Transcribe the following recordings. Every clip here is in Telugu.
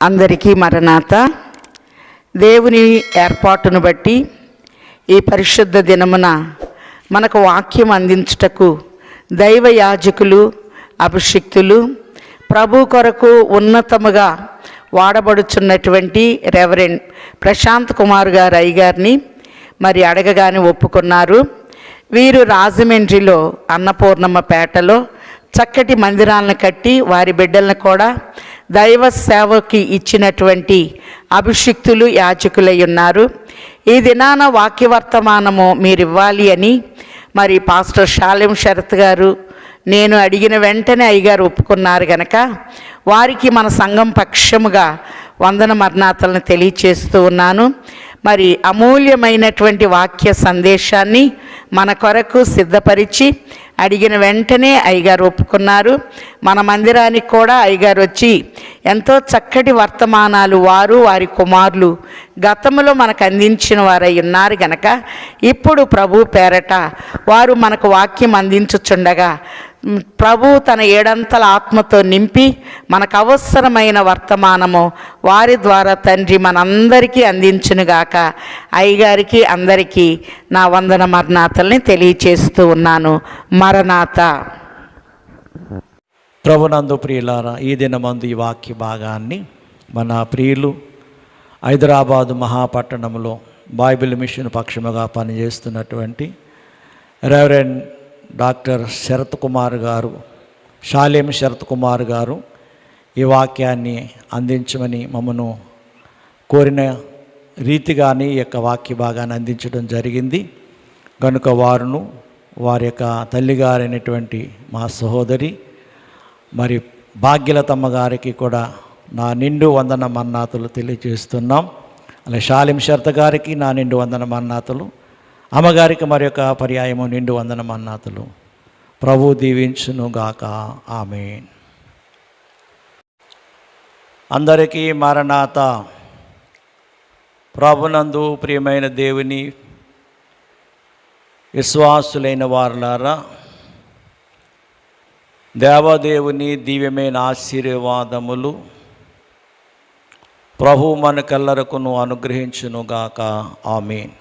అందరికీ మరణాత. దేవుని ఏర్పాటును బట్టి ఈ పరిశుద్ధ దినమున మనకు వాక్యం అందించుటకు దైవ యాజకులు, అభిషిక్తులు, ప్రభు కొరకు ఉన్నతముగా వాడబడుచున్నటువంటి రెవరెండ్ ప్రశాంత్ కుమార్ గారు అయ్యగారిని మరి అడగగానే ఒప్పుకున్నారు. వీరు రాజమండ్రిలో అన్నపూర్ణమ్మ పేటలో చక్కటి మందిరాలను కట్టి వారి బిడ్డలను కూడా దైవ సేవకి ఇచ్చినటువంటి అభిషిక్తులు, యాజకులై ఉన్నారు. ఈ దినాన వాక్యవర్తమానము మీరు ఇవ్వాలి అని మరి పాస్టర్ షాలేం శరత్ గారు నేను అడిగిన వెంటనే అయ్యగారు ఒప్పుకున్నారు గనక వారికి మన సంఘం పక్షముగా వందన మరణాతలను తెలియచేస్తూ ఉన్నాను. మరి అమూల్యమైనటువంటి వాక్య సందేశాన్ని మన కొరకు సిద్ధపరిచి అడిగిన వెంటనే అయ్యగారు ఒప్పుకున్నారు. మన మందిరానికి కూడా అయ్యగారు వచ్చి ఎంతో చక్కటి వర్తమానాలు వారు వారి కుమారులు గతంలో మనకు అందించిన వారై ఉన్నారు గనక ఇప్పుడు ప్రభు పేరట వారు మనకు వాక్యం అందించుచుండగా ప్రభు తన ఏడంతల ఆత్మతో నింపి మనకు అవసరమైన వర్తమానము వారి ద్వారా తండ్రి మనందరికీ అందించునుగాక. అయ్యగారికి అందరికీ నా వందన మరణాతల్ని తెలియచేస్తూ ఉన్నాను. మరణాత. ప్రభునందు ప్రియులారా, ఈ దినమందు ఈ వాక్య భాగాన్ని మన ప్రియులు హైదరాబాదు మహాపట్టణంలో బైబిల్ మిషన్ పక్షముగా పనిచేస్తున్నటువంటి రెవరెండ్ డాక్టర్ శరత్ కుమార్ గారు, షాలేం శరత్ కుమార్ గారు ఈ వాక్యాన్ని అందించమని మమ్మను కోరిన రీతిగానే ఈ యొక్క వాక్య భాగాన్ని అందించడం జరిగింది. కనుక వారును వారి యొక్క తల్లిగారైనటువంటి మా సహోదరి మరి భాగ్యలతమ్మ గారికి కూడా నా నిండు వందన మన్నాతులు తెలియజేస్తున్నాం. అలాగే షాలేం శరత్ గారికి నా నిండు వందన మన్నాతులు, అమ్మగారికి మరి యొక్క పర్యాయము నిండు వందన మన్నాతులు. ప్రభు దీవించునుగాక. ఆమేన్. అందరికీ మరణాత. ప్రభునందు ప్రియమైన దేవుని విశ్వాసులైన వారులారా, దేవదేవుని దివ్యమైన ఆశీర్వాదములు ప్రభు మనకెల్లరకును అనుగ్రహించునుగాక. ఆమేన్.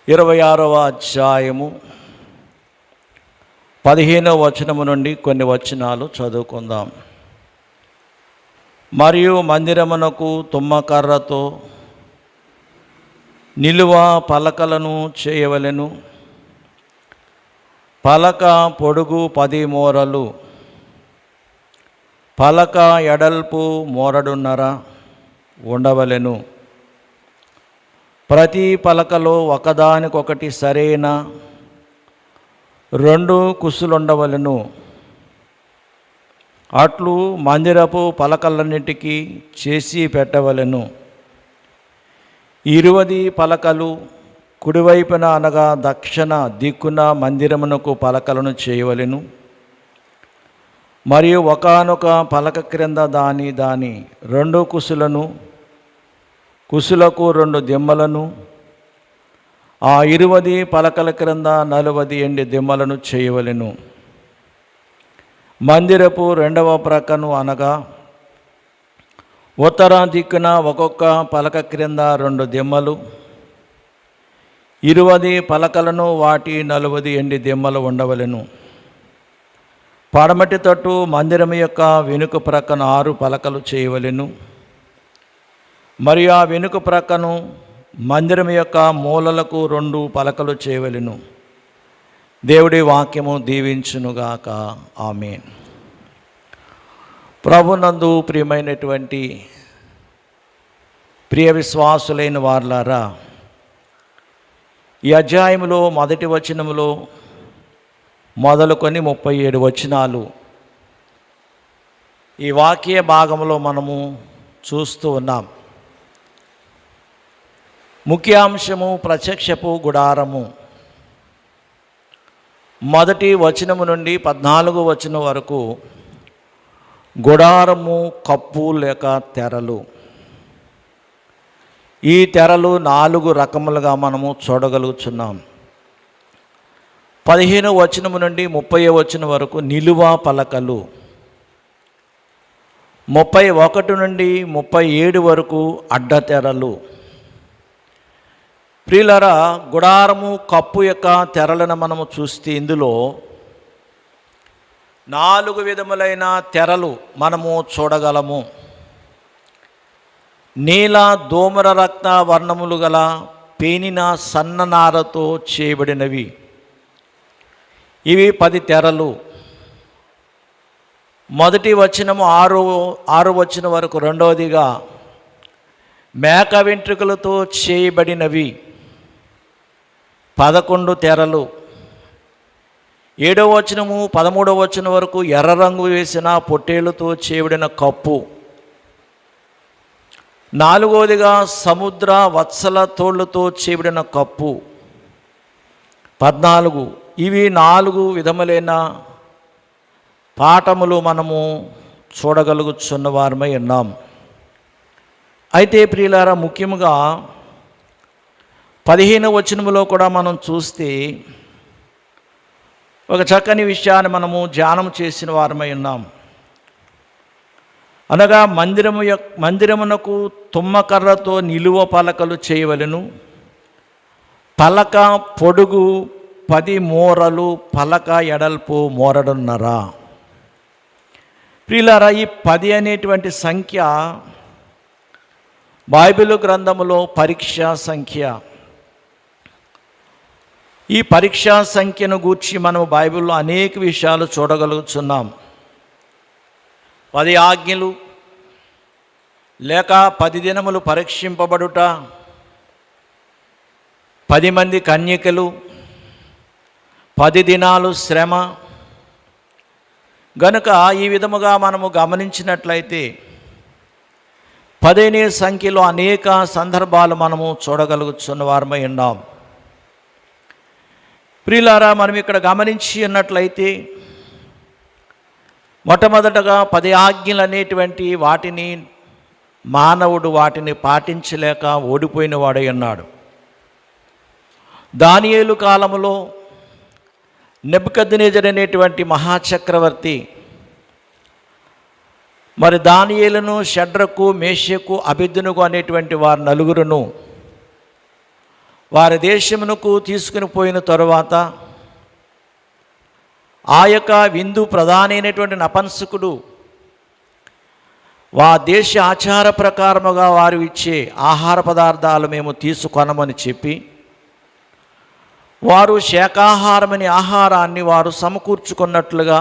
26వ అధ్యాయము 15వ వచనము నుండి కొన్ని వచనాలు చదువుకుందాం. మరియు మందిరమునకు తుమ్మకర్రతో నిలువ పలకలను చేయవలెను. పలక పొడుగు 10 మూరలు, పలక ఎడల్పు మూరడున్నర ఉండవలెను. ప్రతి పలకలో ఒకదానికొకటి సరైన 2 కుసులుండవలెను. అట్లు మందిరపు పలకలన్నిటికీ చేసి పెట్టవలెను. 20 పలకలు కుడివైపున అనగా దక్షిణ దిక్కున మందిరమునకు పలకలను చేయవలెను. మరియు ఒకానొక పలక క్రింద దాని 2 కుసులను, కుసులకు 2 దిమ్మలను, ఆ 20 పలకల క్రింద 40 ఎండి దిమ్మలను చేయవలెను. మందిరపు 2వ ప్రక్కను అనగా ఉత్తర దిక్కున ఒక్కొక్క పలక క్రింద 2 దిమ్మలు, 20 పలకలను, వాటి 40 ఎండి దిమ్మలు ఉండవలెను. పడమటి తట్టు మందిరం యొక్క వెనుక ప్రక్కన 6 పలకలు చేయవలెను. మరియు ఆ వెనుక ప్రక్కను మందిరం యొక్క మూలలకు 2 పలకలు చేయవలెను. దేవుడి వాక్యము దీవించునుగాక. ఆమేన్. ప్రభునందు ప్రియమైనటువంటి ప్రియ విశ్వాసులైన వారులారా, ఈ అధ్యాయంలో మొదటి వచనములో మొదలుకొని 37 వచనాలు ఈ వాక్య భాగంలో మనము చూస్తూ ఉన్నాం. ముఖ్యాంశము ప్రత్యక్షపు గుడారము. మొదటి వచనము నుండి 14వ వచనం వరకు గుడారము, కప్పు లేక తెరలు. ఈ తెరలు 4 రకములుగా మనము చూడగలుగుతున్నాం. 15వ వచనము నుండి 30వ వచనం వరకు నిలువ పలకలు. 31 నుండి 37 వరకు అడ్డతెరలు. ప్రియులారా, గుడారము కప్పు యొక్క తెరలను మనము చూస్తే ఇందులో 4 విధములైన తెరలు మనము చూడగలము. నీల దోమర రక్త వర్ణములు గల పేనిన సన్ననారతో చేయబడినవి. ఇవి 10 తెరలు. మొదటి వచనము 6 వచనం వరకు. రెండవదిగా మేక వెంట్రుకలతో చేయబడినవి 11 తెరలు. 7వ వచనము 13వ వచనం వరకు ఎర్ర రంగు వేసిన పొట్టేళ్లతో చేయబడిన కప్పు. 4వదిగా సముద్ర వత్సల తోళ్లతో చేయబడిన కప్పు 14. ఇవి 4 విధములైన పాఠములు మనము చూడగలుగుతున్న వారమై ఉన్నాం. అయితే ప్రియులారా, ముఖ్యంగా 15వ వచనములో కూడా మనం చూస్తే ఒక చక్కని విషయాన్ని మనము ధ్యానం చేసిన వారమై ఉన్నాం. అనగా మందిరమునకు తుమ్మకర్రతో నిలువ పలకలు చేయవలెను. పలక పొడుగు 10 మూరలు, పలక ఎడల్పు మోరడున్నరా. ప్రియులారా, ఈ 10 అనేటువంటి సంఖ్య బైబిల్ గ్రంథములో పరీక్షా సంఖ్య. ఈ పరీక్షా సంఖ్యను గూర్చి మనం బైబిల్లో అనేక విషయాలు చూడగలుగుతున్నాం. 10 ఆజ్ఞలు లేక 10 దినములు పరీక్షింపబడుట, 10 మంది కన్యకలు, 10 దినాలు శ్రమ. గనుక ఈ విధముగా మనము గమనించినట్లయితే 10 అనే సంఖ్యలో అనేక సందర్భాలు మనము చూడగలుగుతున్న వారమై ఉన్నాం. ప్రియులారా, మనం ఇక్కడ గమనించి ఉన్నట్లయితే మొట్టమొదటగా 10 ఆజ్ఞలు అనేటువంటి వాటిని మానవుడు వాటిని పాటించలేక ఓడిపోయిన వాడై ఉన్నాడు. దానియేలు కాలములో నెబుకద్నెజరు అనేటువంటి మహాచక్రవర్తి మరి దానియేలును, షడ్రకు, మేషకు, అబేద్నెగో అనేటువంటి వారు నలుగురును వారి దేశమునకు తీసుకుని పోయిన తరువాత ఆ యొక్క విందు ప్రధాని అయినటువంటి నపుంసకుడు దేశ ఆచార ప్రకారముగా వారు ఇచ్చే ఆహార పదార్థాలు మేము తీసుకొనమని చెప్పి వారు శాకాహారమని ఆహారాన్ని వారు సమకూర్చుకున్నట్లుగా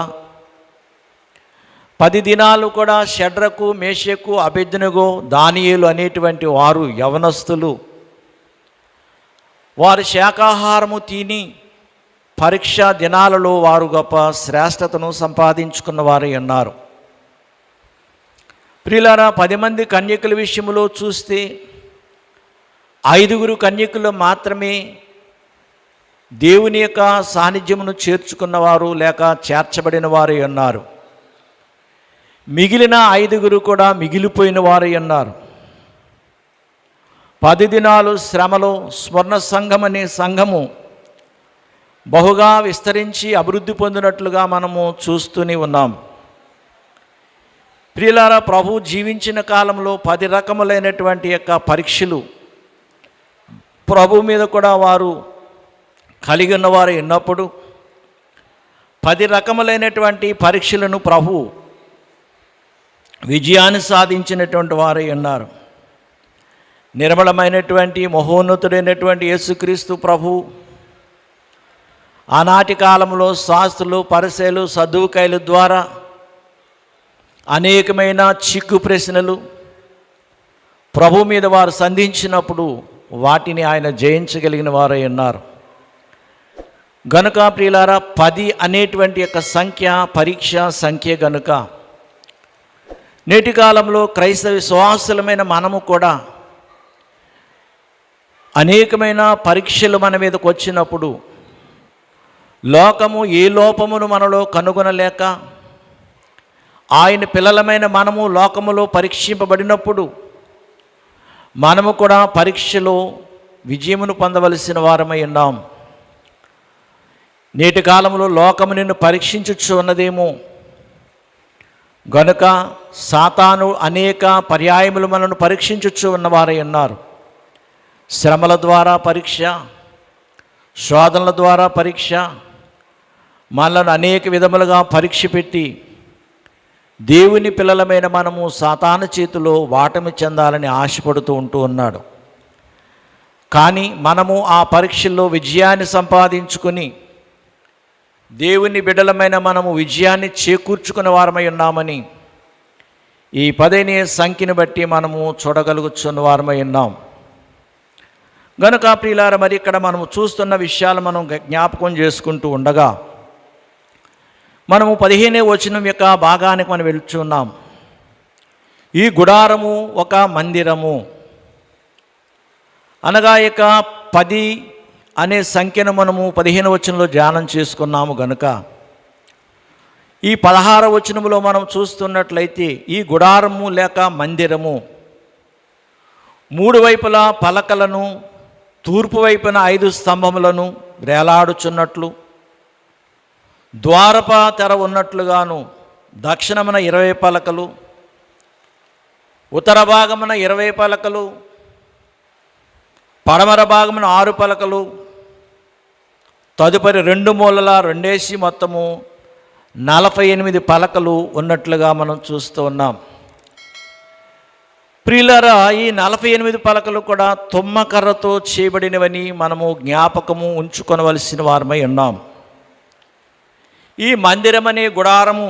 10 దినాలు కూడా షడ్రకు, మేషకు, అబేద్నెగో, దానియేలు అనేటువంటి వారు యవనస్తులు వారు శాకాహారము తిని పరీక్షా దినాలలో వారు గొప్ప శ్రేష్టతను సంపాదించుకున్న వారై ఉన్నారు. ప్రియులారా, 10 మంది కన్యకుల విషయంలో చూస్తే 5 కన్యకులు మాత్రమే దేవుని యొక్క సాన్నిధ్యమును చేర్చుకున్నవారు లేక చేర్చబడిన వారై ఉన్నారు. మిగిలిన 5 కూడా మిగిలిపోయిన వారై ఉన్నారు. 10 దినాలు శ్రమలో స్వర్ణ సంఘం అనే సంఘము బహుగా విస్తరించి అభివృద్ధి పొందినట్లుగా మనము చూస్తూనే ఉన్నాం. ప్రియులారా, ప్రభు జీవించిన కాలంలో 10 రకములైనటువంటి యొక్క పరీక్షలు ప్రభు మీద కూడా వారు కలిగి ఉన్నవారు ఉన్నప్పుడు 10 రకములైనటువంటి పరీక్షలను ప్రభు విజయాన్ని సాధించినటువంటి వారై ఉన్నారు. నిర్మలమైనటువంటి మహోన్నతుడైనటువంటి యేసుక్రీస్తు ప్రభు ఆనాటి కాలంలో శాస్త్రులు, పరిసయ్యులు, సద్దూకయ్యుల ద్వారా అనేకమైన చిక్కు ప్రశ్నలు ప్రభు మీద వారు సంధించినప్పుడు వాటిని ఆయన జయించగలిగిన వారై ఉన్నారు. గనుక ప్రియులారా, 10 అనేటువంటి యొక్క సంఖ్య పరీక్షా సంఖ్య. గనుక నేటి కాలంలో క్రైస్తవ విశ్వాసులమైన మనము కూడా అనేకమైన పరీక్షలు మన మీదకు వచ్చినప్పుడు లోకము ఏ లోపమును మనలో కనుగొనలేక ఆయన పిల్లలమైన మనము లోకములో పరీక్షింపబడినప్పుడు మనము కూడా పరీక్షలో విజయమును పొందవలసిన వారమై ఉన్నాం. నేటి కాలంలో లోకము నిన్ను పరీక్షించుచు ఉన్నదేమో, గనుక సాతాను అనేక పర్యాయములు మనల్ని పరీక్షించుచు ఉన్నవారై ఉన్నారు. శ్రమల ద్వారా పరీక్ష, శోధనల ద్వారా పరీక్ష, మనల్ని అనేక విధములుగా పరీక్ష పెట్టి దేవుని పిల్లలమైన మనము సాతాను చేతిలో వాటమి చెందాలని ఆశపడుతూ ఉంటూ ఉన్నాడు. కానీ మనము ఆ పరీక్షల్లో విజయాన్ని సంపాదించుకుని దేవుని బిడ్డలమైన మనము విజయాన్ని చేకూర్చుకునే వారమై ఉన్నామని ఈ 10 సంఖ్యను బట్టి మనము చూడగలుగుతున్న వారమై ఉన్నాం. గనుక ప్రియులారా, మరి ఇక్కడ మనము చూస్తున్న విషయాలు మనం జ్ఞాపకం చేసుకుంటూ ఉండగా మనము 15వ వచనం యొక్క భాగానికి మనం వెళ్తున్నాం. ఈ గుడారము ఒక మందిరము అనగా ఇక 10 అనే సంఖ్యను మనము 15వ వచనంలో ధ్యానం చేసుకున్నాము. గనుక ఈ 16వ వచనంలో మనం చూస్తున్నట్లయితే ఈ గుడారము లేక మందిరము 3 వైపులా పలకలను, తూర్పు వైపున 5 స్తంభములను వేలాడుచున్నట్లు, ద్వారప తెర ఉన్నట్లుగాను దక్షిణమున 20 పలకలు, ఉత్తర భాగమున 20 పలకలు, పడమర భాగమున 6 పలకలు, తదుపరి 2 మూలల 2 మొత్తము 48 పలకలు ఉన్నట్లుగా మనం చూస్తూ ఉన్నాం. ప్రియులారా, ఈ 48 పలకలు కూడా తుమ్మకర్రతో చేయబడినవని మనము జ్ఞాపకము ఉంచుకొనవలసిన వారమై ఉన్నాం. ఈ మందిరం అనే గుడారము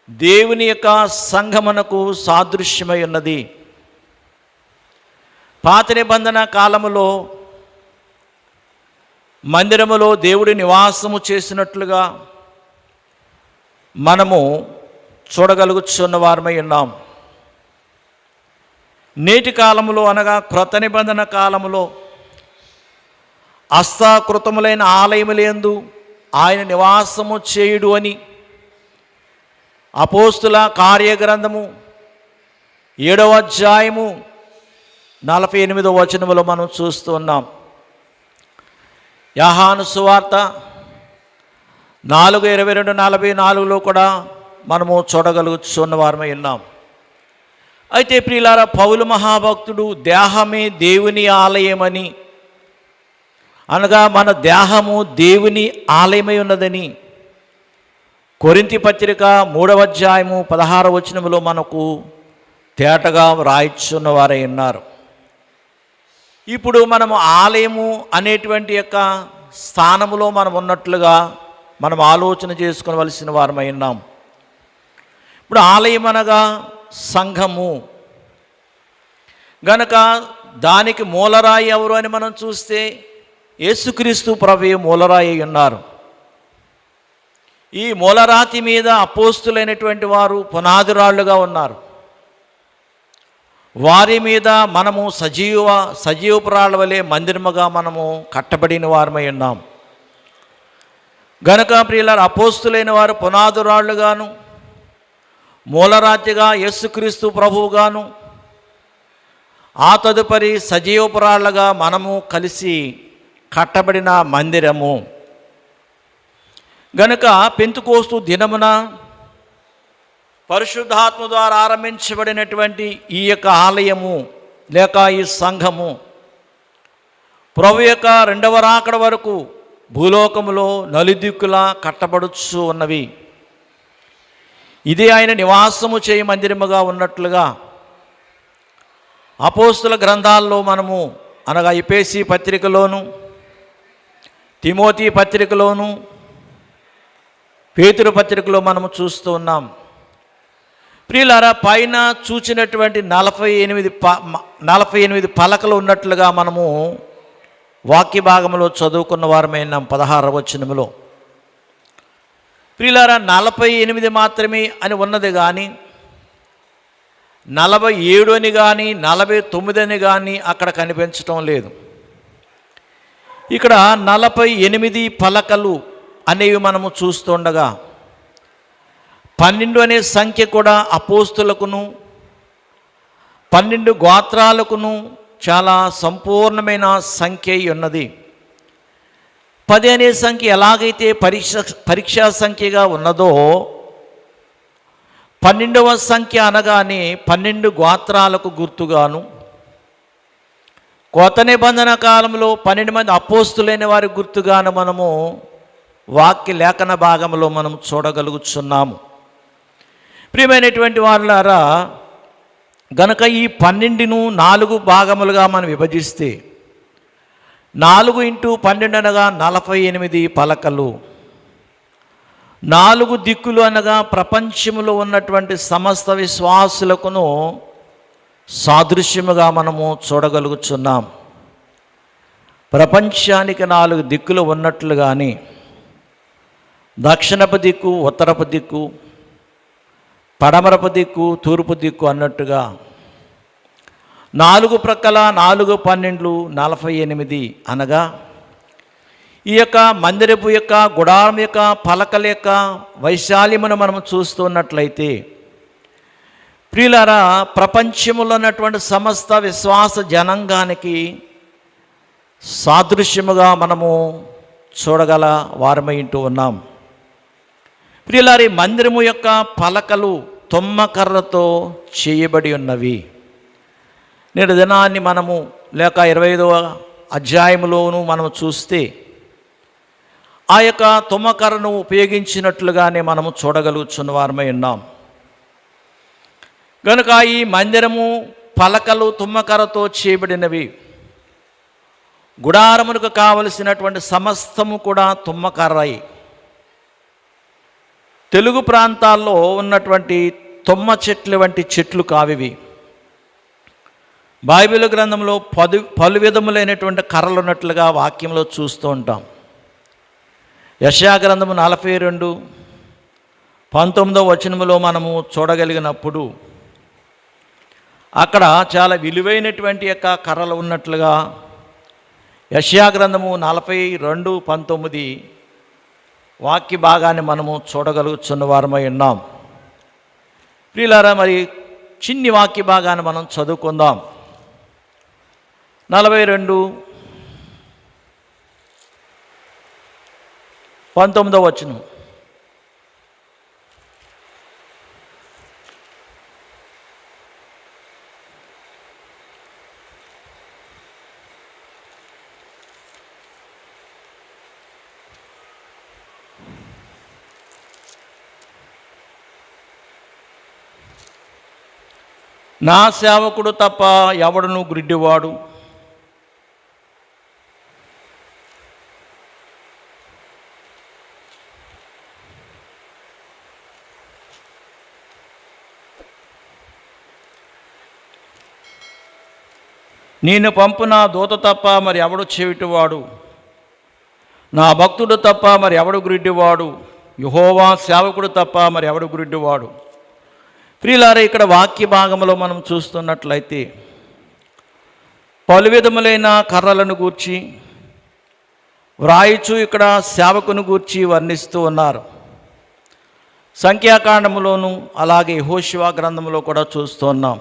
దేవుని యొక్క సంఘమునకు సాదృశ్యమై ఉన్నది. పాత నిబంధన కాలములో మందిరములో దేవుడి నివాసము చేసినట్లుగా మనము చూడగలుగుతున్న వారమై ఉన్నాం. నేటి కాలములో అనగా క్రొత్త నిబంధన కాలములో హస్తాకృతములైన ఆలయములందు ఆయన నివాసము చేయుడు అని అపోస్తుల కార్యగ్రంథము 7వ అధ్యాయము 48వ వచనములో మనం చూస్తూ ఉన్నాం. యోహాను సువార్త 4:22-44లో కూడా మనము చూడగలుగుతున్న వారమై ఉన్నాం. అయితే ప్రియులారా, పౌలు మహాభక్తుడు దేహమే దేవుని ఆలయమని అనగా మన దేహము దేవుని ఆలయమై ఉన్నదని కొరింథీ పత్రిక 3వ అధ్యాయము 16వ వచనములో మనకు తేటగా వ్రాయిచున్న వారై ఉన్నారు. ఇప్పుడు మనము ఆలయము అనేటువంటి యొక్క స్థానములో మనం ఉన్నట్లుగా మనం ఆలోచన చేసుకోవలసిన వారమై ఉన్నాం. ఇప్పుడు ఆలయం అనగా సంఘము గనక దానికి మూలరాయి ఎవరు అని మనం చూస్తే యేసుక్రీస్తు ప్రభువే మూలరాయి ఉన్నారు. ఈ మూలరాతి మీద అపోస్తులైనటువంటి వారు పునాదిరాళ్ళుగా ఉన్నారు. వారి మీద మనము సజీవపురాళ్ళ వలె మందిరముగా మనము కట్టబడిన వారమై ఉన్నాం. గనుక ప్రియులారా, అపోస్తులైన వారు పునాదిరాళ్ళుగాను, మూలరాతిగా యేసుక్రీస్తు ప్రభువుగాను, ఆ తదుపరి సజీవపురాళ్ళగా మనము కలిసి కట్టబడిన మందిరము. గనుక పెంతెకోస్తు దినమున పరిశుద్ధాత్మ ద్వారా ఆరంభించబడినటువంటి ఈ యొక్క ఆలయము లేక ఈ సంఘము ప్రభు యొక్క 2వ రాకడ వరకు భూలోకములో నలుదిక్కులా కట్టబడుచు ఉన్నవి. ఇది ఆయన నివాసము చేయ మందిరముగా ఉన్నట్లుగా అపోస్తుల గ్రంథాల్లో మనము అనగా ఎఫెసీ పత్రికలోను, తిమోతి పత్రికలోను, పేతురు పత్రికలో మనము చూస్తూ ఉన్నాం. ప్రియులారా, పైన చూచినటువంటి 48 పలకలు ఉన్నట్లుగా మనము వాక్య భాగంలో చదువుకున్న వారమైన 16వ వచనములో. ప్రియులారా, 48 మాత్రమే అని ఉన్నది కానీ 47 అని కానీ 49 అని కానీ అక్కడ కనిపించటం లేదు. ఇక్కడ 48 పలకలు అనేవి మనము చూస్తుండగా 12 అనే సంఖ్య కూడా అపోస్తులకును 12 గోత్రాలకును చాలా సంపూర్ణమైన సంఖ్య ఉన్నది. 10 అనే సంఖ్య ఎలాగైతే పరీక్షా సంఖ్యగా ఉన్నదో 12వ సంఖ్య అనగానే 12 గోత్రాలకు గుర్తుగాను, కొత్త నిబంధన కాలంలో 12 మంది అపోస్తులైన వారి గుర్తుగాను మనము వాక్య లేఖన భాగంలో మనం చూడగలుగుతున్నాము. ప్రియమైనటువంటి వారులారా, గనక ఈ 12ను 4 భాగములుగా మనం విభజిస్తే 4 × 12 అనగా 48 పలకలు. 4 దిక్కులు అనగా ప్రపంచంలో ఉన్నటువంటి సమస్త విశ్వాసులకును సాదృశ్యముగా మనము చూడగలుగుతున్నాం. ప్రపంచానికి 4 దిక్కులు ఉన్నట్లుగానే దక్షిణపు దిక్కు, ఉత్తరపు దిక్కు, పడమరపు దిక్కు, తూర్పు దిక్కు అన్నట్టుగా 4 ప్రక్కల 4 12 48 అనగా ఈ యొక్క మందిరపు యొక్క గుడారం యొక్క పలకల యొక్క వైశాల్యమును మనం చూస్తున్నట్లయితే, ప్రియులారా, ప్రపంచంలో ఉన్నటువంటి సమస్త విశ్వాస జనాంగానికి సాదృశ్యముగా మనము చూడగల వారమై ఉంటూ ఉన్నాం. ప్రియులారి, మందిరము యొక్క పలకలు తుమ్మకర్రతో చేయబడి ఉన్నవి. నేడు దినాన్ని మనము లేక 25వ అధ్యాయంలోనూ మనము చూస్తే ఆ యొక్క తుమ్మకర్రను ఉపయోగించినట్లుగానే మనము చూడగలుగుతున్న వారమై ఉన్నాం. కనుక ఈ మందిరము పలకలు తుమ్మకర్రతో చేయబడినవి. గుడారమునకు కావలసినటువంటి సమస్తము కూడా తుమ్మకర్రై. తెలుగు ప్రాంతాల్లో ఉన్నటువంటి తుమ్మ చెట్లు వంటి చెట్లు కావివి. బైబిల్ గ్రంథంలో పలు విధములైనటువంటి కర్రలు ఉన్నట్లుగా వాక్యంలో చూస్తూ ఉంటాం. యెషయా గ్రంథము 42:19 వచనములో మనము చూడగలిగినప్పుడు అక్కడ చాలా విలువైనటువంటి యొక్క కర్రలు ఉన్నట్లుగా యెషయా గ్రంథము 42:19 వాక్య భాగాన్ని మనము చూడగలుగుతున్న వారమై ఉన్నాం. ప్రియులారా, మరి చిన్ని వాక్య భాగాన్ని మనం చదువుకుందాం. 42:19 వచనం. నా సేవకుడు తప్ప ఎవడును గ్రుడ్డివాడు, నేను పంపు నా దూత తప్ప మరి ఎవడు చెవిటివాడు, నా భక్తుడు తప్ప మరి ఎవడు గ్రుడ్డివాడు, యెహోవా సేవకుడు తప్ప మరి ఎవడు గ్రుడ్డివాడు. ప్రియులారా, ఇక్కడ వాక్య భాగంలో మనం చూస్తున్నట్లయితే పలు విధములైన కర్రలను గూర్చి వ్రాయిచు ఇక్కడ సేవకుని గూర్చి వర్ణిస్తూ ఉన్నారు. సంఖ్యాకాండములోను అలాగే యెహోషువ గ్రంథంలో కూడా చూస్తున్నాం.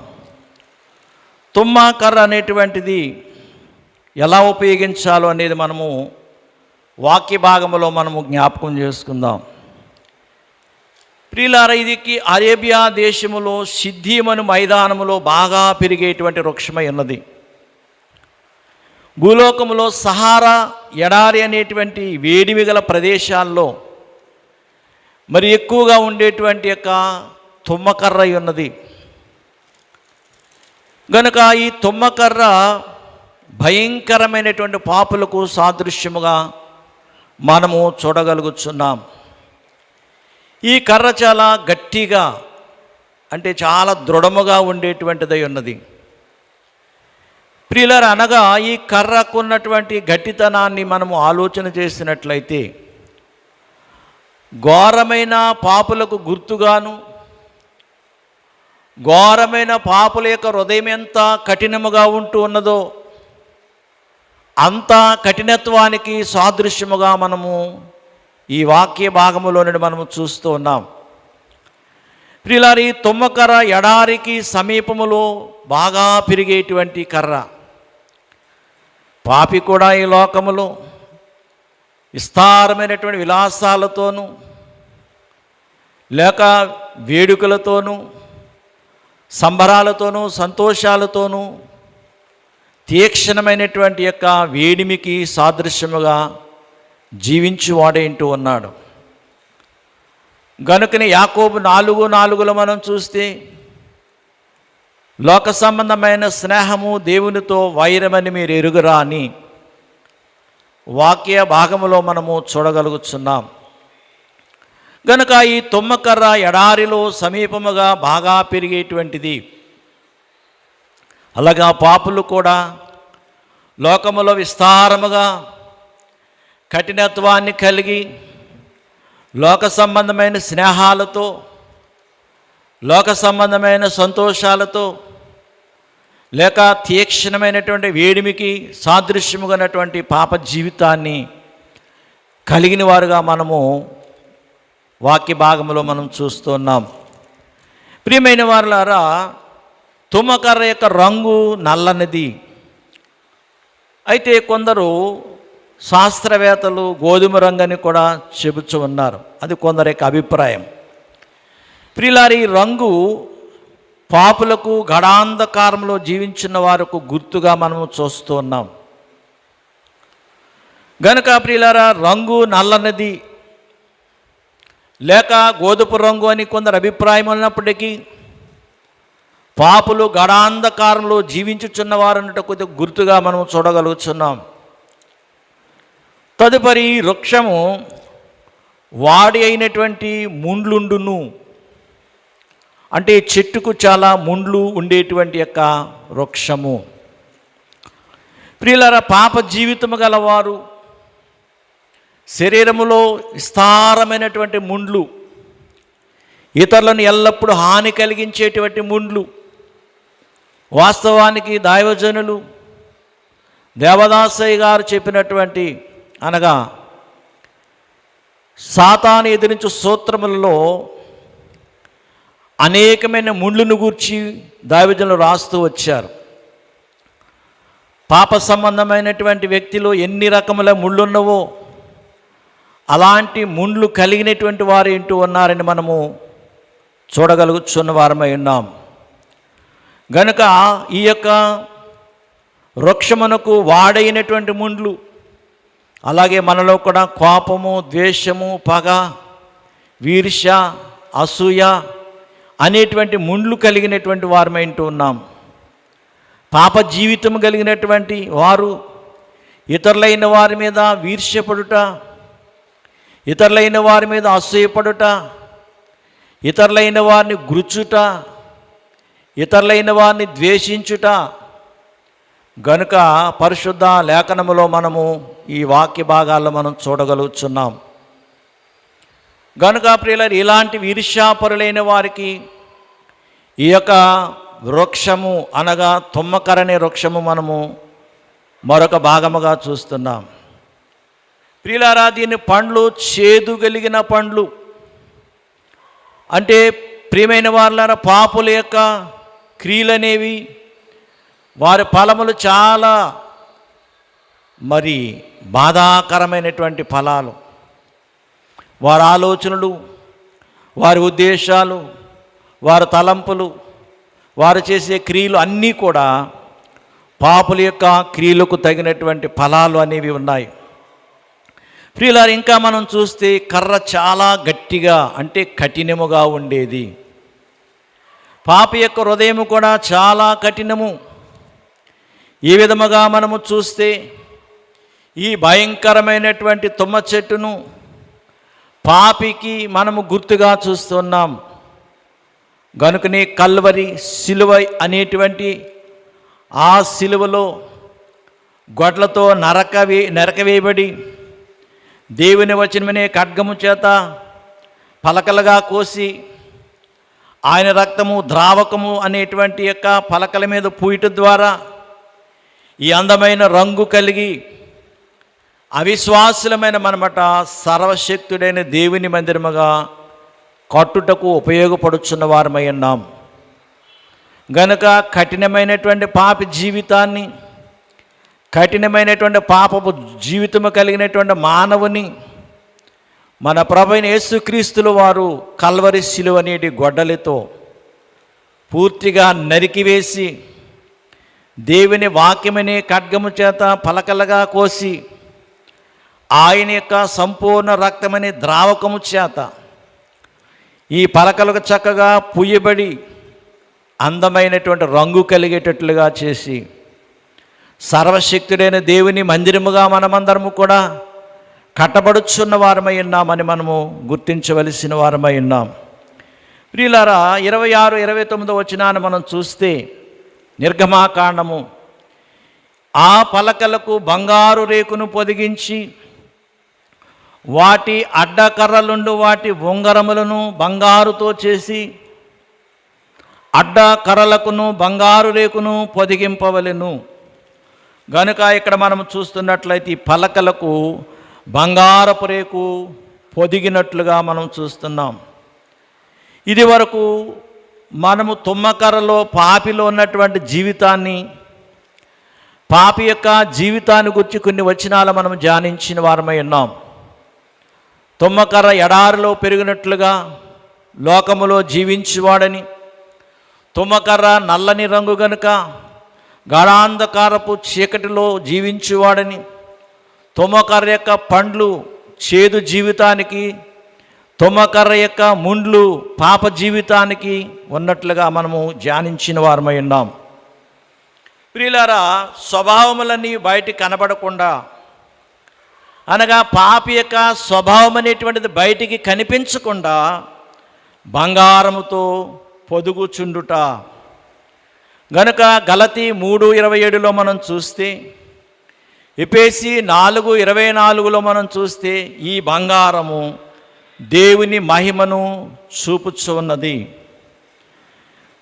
తుమ్మ కర్ర అనేటువంటిది ఎలా ఉపయోగించాలో అనేది మనము వాక్య భాగంలో మనము జ్ఞాపకం చేసుకుందాం. ప్రియులారా, ఇది అరేబియా దేశములో సిద్ధీమను మైదానములో బాగా పెరిగేటువంటి వృక్షమై ఉన్నది. భూలోకములో సహారా ఎడారి అనేటువంటి వేడిమి గల ప్రదేశాల్లో మరి ఎక్కువగా ఉండేటువంటి యొక్క తుమ్మకర్ర ఉన్నది. గనుక ఈ తుమ్మకర్ర భయంకరమైనటువంటి పాపులకు సాదృశ్యముగా మనము చూడగలుగుతున్నాం. ఈ కర్ర చాలా గట్టిగా, అంటే చాలా దృఢముగా ఉండేటువంటిదై ఉన్నది. ప్రియులారా, అనగా ఈ కర్రకు ఉన్నటువంటి గట్టితనాన్ని మనము ఆలోచన చేసినట్లయితే ఘోరమైన పాపులకు గుర్తుగాను, ఘోరమైన పాపుల యొక్క హృదయం ఎంత కఠినముగా ఉంటూ ఉన్నదో అంత కఠినత్వానికి సాదృశ్యముగా మనము ఈ వాక్య భాగములో నుండి మనము చూస్తూ ఉన్నాం. ప్రియులారా, ఈ తుమ్మకర్ర ఎడారికి సమీపములో బాగా పెరిగేటువంటి కర్ర. పాపి కూడా ఈ లోకములో విస్తారమైనటువంటి విలాసాలతోనూ లేక వేడుకలతోనూ సంబరాలతోనూ సంతోషాలతోనూ తీక్షణమైనటువంటి యొక్క వేడిమికి సాదృశ్యముగా జీవించువాడేంటూ ఉన్నాడు. గనుకని యాకోబు 4:4 మనం చూస్తే లోక సంబంధమైన స్నేహము దేవునితో వైరమని మీరు ఎరుగురా అని వాక్య భాగములో మనము చూడగలుగుతున్నాం. గనుక ఈ తుమ్మకర్ర ఎడారిలో సమీపముగా బాగా పెరిగేటువంటిది. అలాగా పాపులు కూడా లోకములో విస్తారముగా కఠినత్వాన్ని కలిగి లోక సంబంధమైన స్నేహాలతో లోక సంబంధమైన సంతోషాలతో లేక తీక్షణమైనటువంటి వేడిమికి సాదృశ్యముగానటువంటి పాప జీవితాన్ని కలిగిన వారుగా మనము వాక్య భాగంలో మనం చూస్తున్నాం. ప్రియమైన వారులారా, తుమ్మకర్ర యొక్క రంగు నల్లనిది. అయితే కొందరు శాస్త్రవేత్తలు గోధుమ రంగని కూడా చెబుతూ ఉన్నారు. అది కొందరి యొక్క అభిప్రాయం. ప్రియులారి, రంగు పాపులకు గడాంధకారంలో జీవించిన వారికి గుర్తుగా మనము చూస్తూ ఉన్నాం. గనుక ప్రియులారా, రంగు నల్లనిది లేక గోధుమ రంగు అని కొందరు అభిప్రాయం ఉన్నప్పటికీ పాపులు గడాంధకారంలో జీవించుచున్న వారు అన్నట్టు కొద్దిగా గుర్తుగా మనం చూడగలుగుతున్నాం. తదుపరి వృక్షము వాడి అయినటువంటి ముండ్లుండును, అంటే చెట్టుకు చాలా ముండ్లు ఉండేటువంటి యొక్క వృక్షము. ప్రియులారా, పాప జీవితము గలవారు శరీరములో విస్తారమైనటువంటి ముండ్లు, ఇతరులను ఎల్లప్పుడూ హాని కలిగించేటువంటి ముండ్లు. వాస్తవానికి దైవజనులు దేవదాసయ్య గారు చెప్పినటువంటి, అనగా సాతాను ఎదిరించు సూత్రములలో అనేకమైన ముండ్లను గూర్చి దైవజనులు రాస్తూ వచ్చారు. పాప సంబంధమైనటువంటి వ్యక్తిలో ఎన్ని రకముల ముళ్ళున్నవో అలాంటి ముండ్లు కలిగినటువంటి వారు ఏంటూ ఉన్నారని మనము చూడగలుగుతున్న వారమై ఉన్నాం. గనుక ఈ యొక్క వృక్షమునకు వాడైనటువంటి ముండ్లు, అలాగే మనలో కూడా కోపము, ద్వేషము, పగ, ఈర్ష్య, అసూయ అనేటువంటి ముండ్లు కలిగినటువంటి వారమై ఉంటూ ఉన్నాం. పాప జీవితం కలిగినటువంటి వారు ఇతరులైన వారి మీద ఈర్ష్యపడుట, ఇతరులైన వారి మీద అసూయపడుట, ఇతరులైన వారిని గుర్చుట, ఇతరులైన వారిని ద్వేషించుట. గనుక పరిశుద్ధ లేఖనములో మనము ఈ వాక్య భాగాల్లో మనం చూడగలుగుతున్నాం. గనుక ప్రియులారు, ఇలాంటి ఈర్ష్యాపరులైన వారికి ఈ యొక్క వృక్షము అనగా తుమ్మకర్ర అనే వృక్షము మనము మరొక భాగముగా చూస్తున్నాం. ప్రియులారా, దీని పండ్లు చేదు కలిగిన పండ్లు. అంటే ప్రియమైన వారులారా, పాపుల యొక్క క్రియలనేవి, వారి ఫలములు చాలా బాధాకరమైనటువంటి ఫలాలు. వారి ఆలోచనలు, వారి ఉద్దేశాలు, వారి తలంపులు, వారు చేసే క్రియలు అన్నీ కూడా పాపుల యొక్క క్రియలకు తగినటువంటి ఫలాలు అనేవి ఉన్నాయి. ప్రియులారు, ఇంకా మనం చూస్తే కర్ర చాలా గట్టిగా, అంటే కఠినముగా ఉండేది. పాపి యొక్క హృదయము కూడా చాలా కఠినము. ఈ విధముగా మనము చూస్తే ఈ భయంకరమైనటువంటి తుమ్మ చెట్టును పాపికి మనము గుర్తుగా చూస్తున్నాం. గనుకనే కల్వరి సిలువ అనేటువంటి ఆ సిలువలో గొడ్లతో నరకవేయబడి దేవుని వచనమనే ఖడ్గము చేత పలకలుగా కోసి ఆయన రక్తము ద్రావకము అనేటువంటి యొక్క పలకల మీద పూయటం ద్వారా ఈ అందమైన రంగు కలిగి అవిశ్వాసులమైన మనమట సర్వశక్తుడైన దేవుని మందిరముగా కట్టుటకు ఉపయోగపడుచున్న వారమై ఉన్నాం. గనుక కఠినమైనటువంటి పాపి జీవితాన్ని, కఠినమైనటువంటి పాపపు జీవితము కలిగినటువంటి మానవుని మన ప్రభువైన యేసుక్రీస్తుల వారు కల్వరి శిలువ అనేటి గొడ్డలితో పూర్తిగా నరికివేసి దేవుని వాక్యమనే ఖడ్గము చేత పలకలుగా కోసి ఆయన యొక్క సంపూర్ణ రక్తమనే ద్రావకము చేత ఈ పలకలకు చక్కగా పుయ్యబడి అందమైనటువంటి రంగు కలిగేటట్లుగా చేసి సర్వశక్తుడైన దేవుని మందిరముగా మనమందరము కూడా కట్టబడుచున్న వారమై ఉన్నామని మనము గుర్తించవలసిన వారమై ఉన్నాం. ప్రియులారా, 26, 29 వచనాన్ని మనం చూస్తే నిర్గమాకాండము, ఆ పలకలకు బంగారు రేకును పొదిగించి వాటి అడ్డకర్రలుండు వాటి ఉంగరములను బంగారుతో చేసి అడ్డకర్రలకును బంగారు రేకును పొదిగింపవలెను. గనుక ఇక్కడ మనం చూస్తున్నట్లయితే ఈ పలకలకు బంగారపు రేకు పొదిగినట్లుగా మనం చూస్తున్నాం. ఇది వరకు మనము తుమ్మకర్రలో పాపిలో ఉన్నటువంటి జీవితాన్ని, పాపి యొక్క జీవితాన్ని గురించి కొన్ని వచనాలు మనం ధ్యానించిన వారమై ఉన్నాం. తుమ్మకర్ర ఎడారిలో పెరిగినట్లుగా లోకములో జీవించేవాడని, తుమ్మకర్ర నల్లని రంగు గనుక గాఢాంధకారపు చీకటిలో జీవించేవాడని, తుమ్మకర్ర యొక్క పండ్లు చేదు జీవితానికి, తుమ్మకర్ర యొక్క ముండ్లు పాప జీవితానికి ఉన్నట్లుగా మనము ధ్యానించిన వారమై ఉన్నాం. ప్రియులారా, స్వభావములన్నీ బయటికి కనబడకుండా, అనగా పాపి యొక్క స్వభావం అనేటువంటిది బయటికి కనిపించకుండా బంగారముతో పొదుగుచుండుట. గనుక గలతీ 3:27లో మనం చూస్తే, ఎఫెసీ 4:24లో మనం చూస్తే ఈ బంగారము దేవుని మహిమను చూపుచున్నది.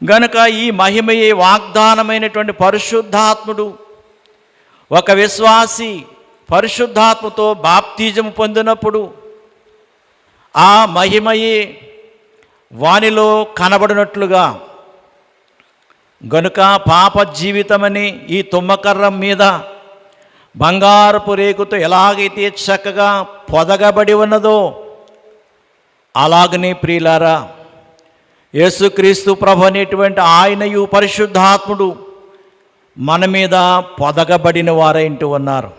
గనుక ఈ మహిమయే వాగ్దానమైనటువంటి పరిశుద్ధాత్ముడు ఒక విశ్వాసి పరిశుద్ధాత్మతో బాప్తిజం పొందినప్పుడు ఆ మహిమయే వానిలో కనబడినట్లుగా, గనుక పాప జీవితమని ఈ తుమ్మకర్ర మీద బంగారపు రేకుతో ఎలాగైతే చక్కగా పొదగబడి ఉన్నదో, అలాగనే ప్రియులారా, యేసుక్రీస్తు ప్రభు అనేటువంటి ఆయనయు పరిశుద్ధాత్ముడు మన మీద పొదగబడిన వారైంటూ ఉన్నారు.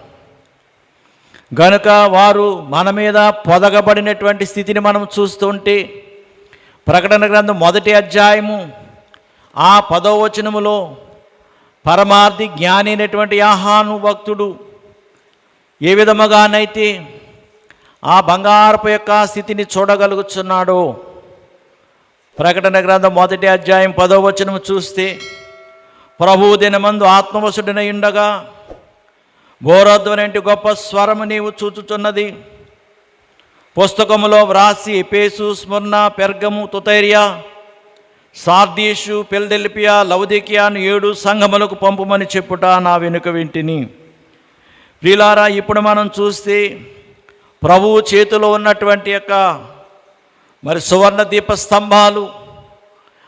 గనుక వారు మన మీద పొదగబడినటువంటి స్థితిని మనం చూస్తుంటే, ప్రకటన గ్రంథం 1వ అధ్యాయము ఆ 10వ వచనములో పరమార్థి జ్ఞాని అయినటువంటి యోహాను భక్తుడు ఏ విధముగానైతే ఆ బంగారపు యొక్క స్థితిని చూడగలుగుతున్నాడో, ప్రకటన గ్రంథం 1వ అధ్యాయం 10వ వచనము చూస్తే, ప్రభువు దినమందు ఆత్మవశుడనై ఉండగా బోరధ్వనంటి గొప్ప స్వరము నీవు చూచుచున్నది. పుస్తకములో వ్రాసి ఎఫెసు, స్ముర్న, పెర్గము, తుతైరియా, సార్దీసు, ఫిలదెల్ఫియా, లవొదికీయను 7 సంఘములకు పంపుమని చెప్పుట నా వెనుక వింటిని. ప్రియులారా, ఇప్పుడు మనం చూస్తే ప్రభువు చేతిలో ఉన్నటువంటి యొక్క మరి సువర్ణ దీప స్తంభాలు,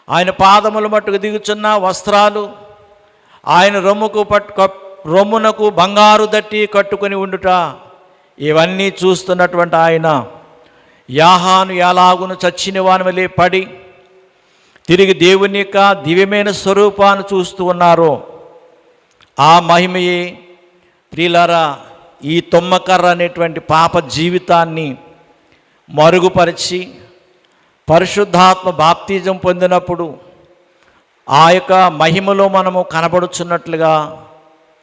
ఆయన పాదములు మట్టుకు దిగుచున్న వస్త్రాలు, ఆయన రొమ్మునకు బంగారు దట్టి కట్టుకొని ఉండుట, ఇవన్నీ చూస్తున్నటువంటి ఆయన యోహాను ఎలాగును చచ్చిన వాని వలె పడి తిరిగి దేవుని యొక్క దివ్యమైన స్వరూపాన్ని చూస్తూ ఉన్నారో, ఆ మహిమయే ప్రియులారా ఈ తుమ్మకర్ర అనేటువంటి పాప జీవితాన్ని మరుగుపరిచి పరిశుద్ధాత్మ బాప్తిజం పొందినప్పుడు ఆ యొక్క మహిమలో మనము కనబడుచున్నట్లుగా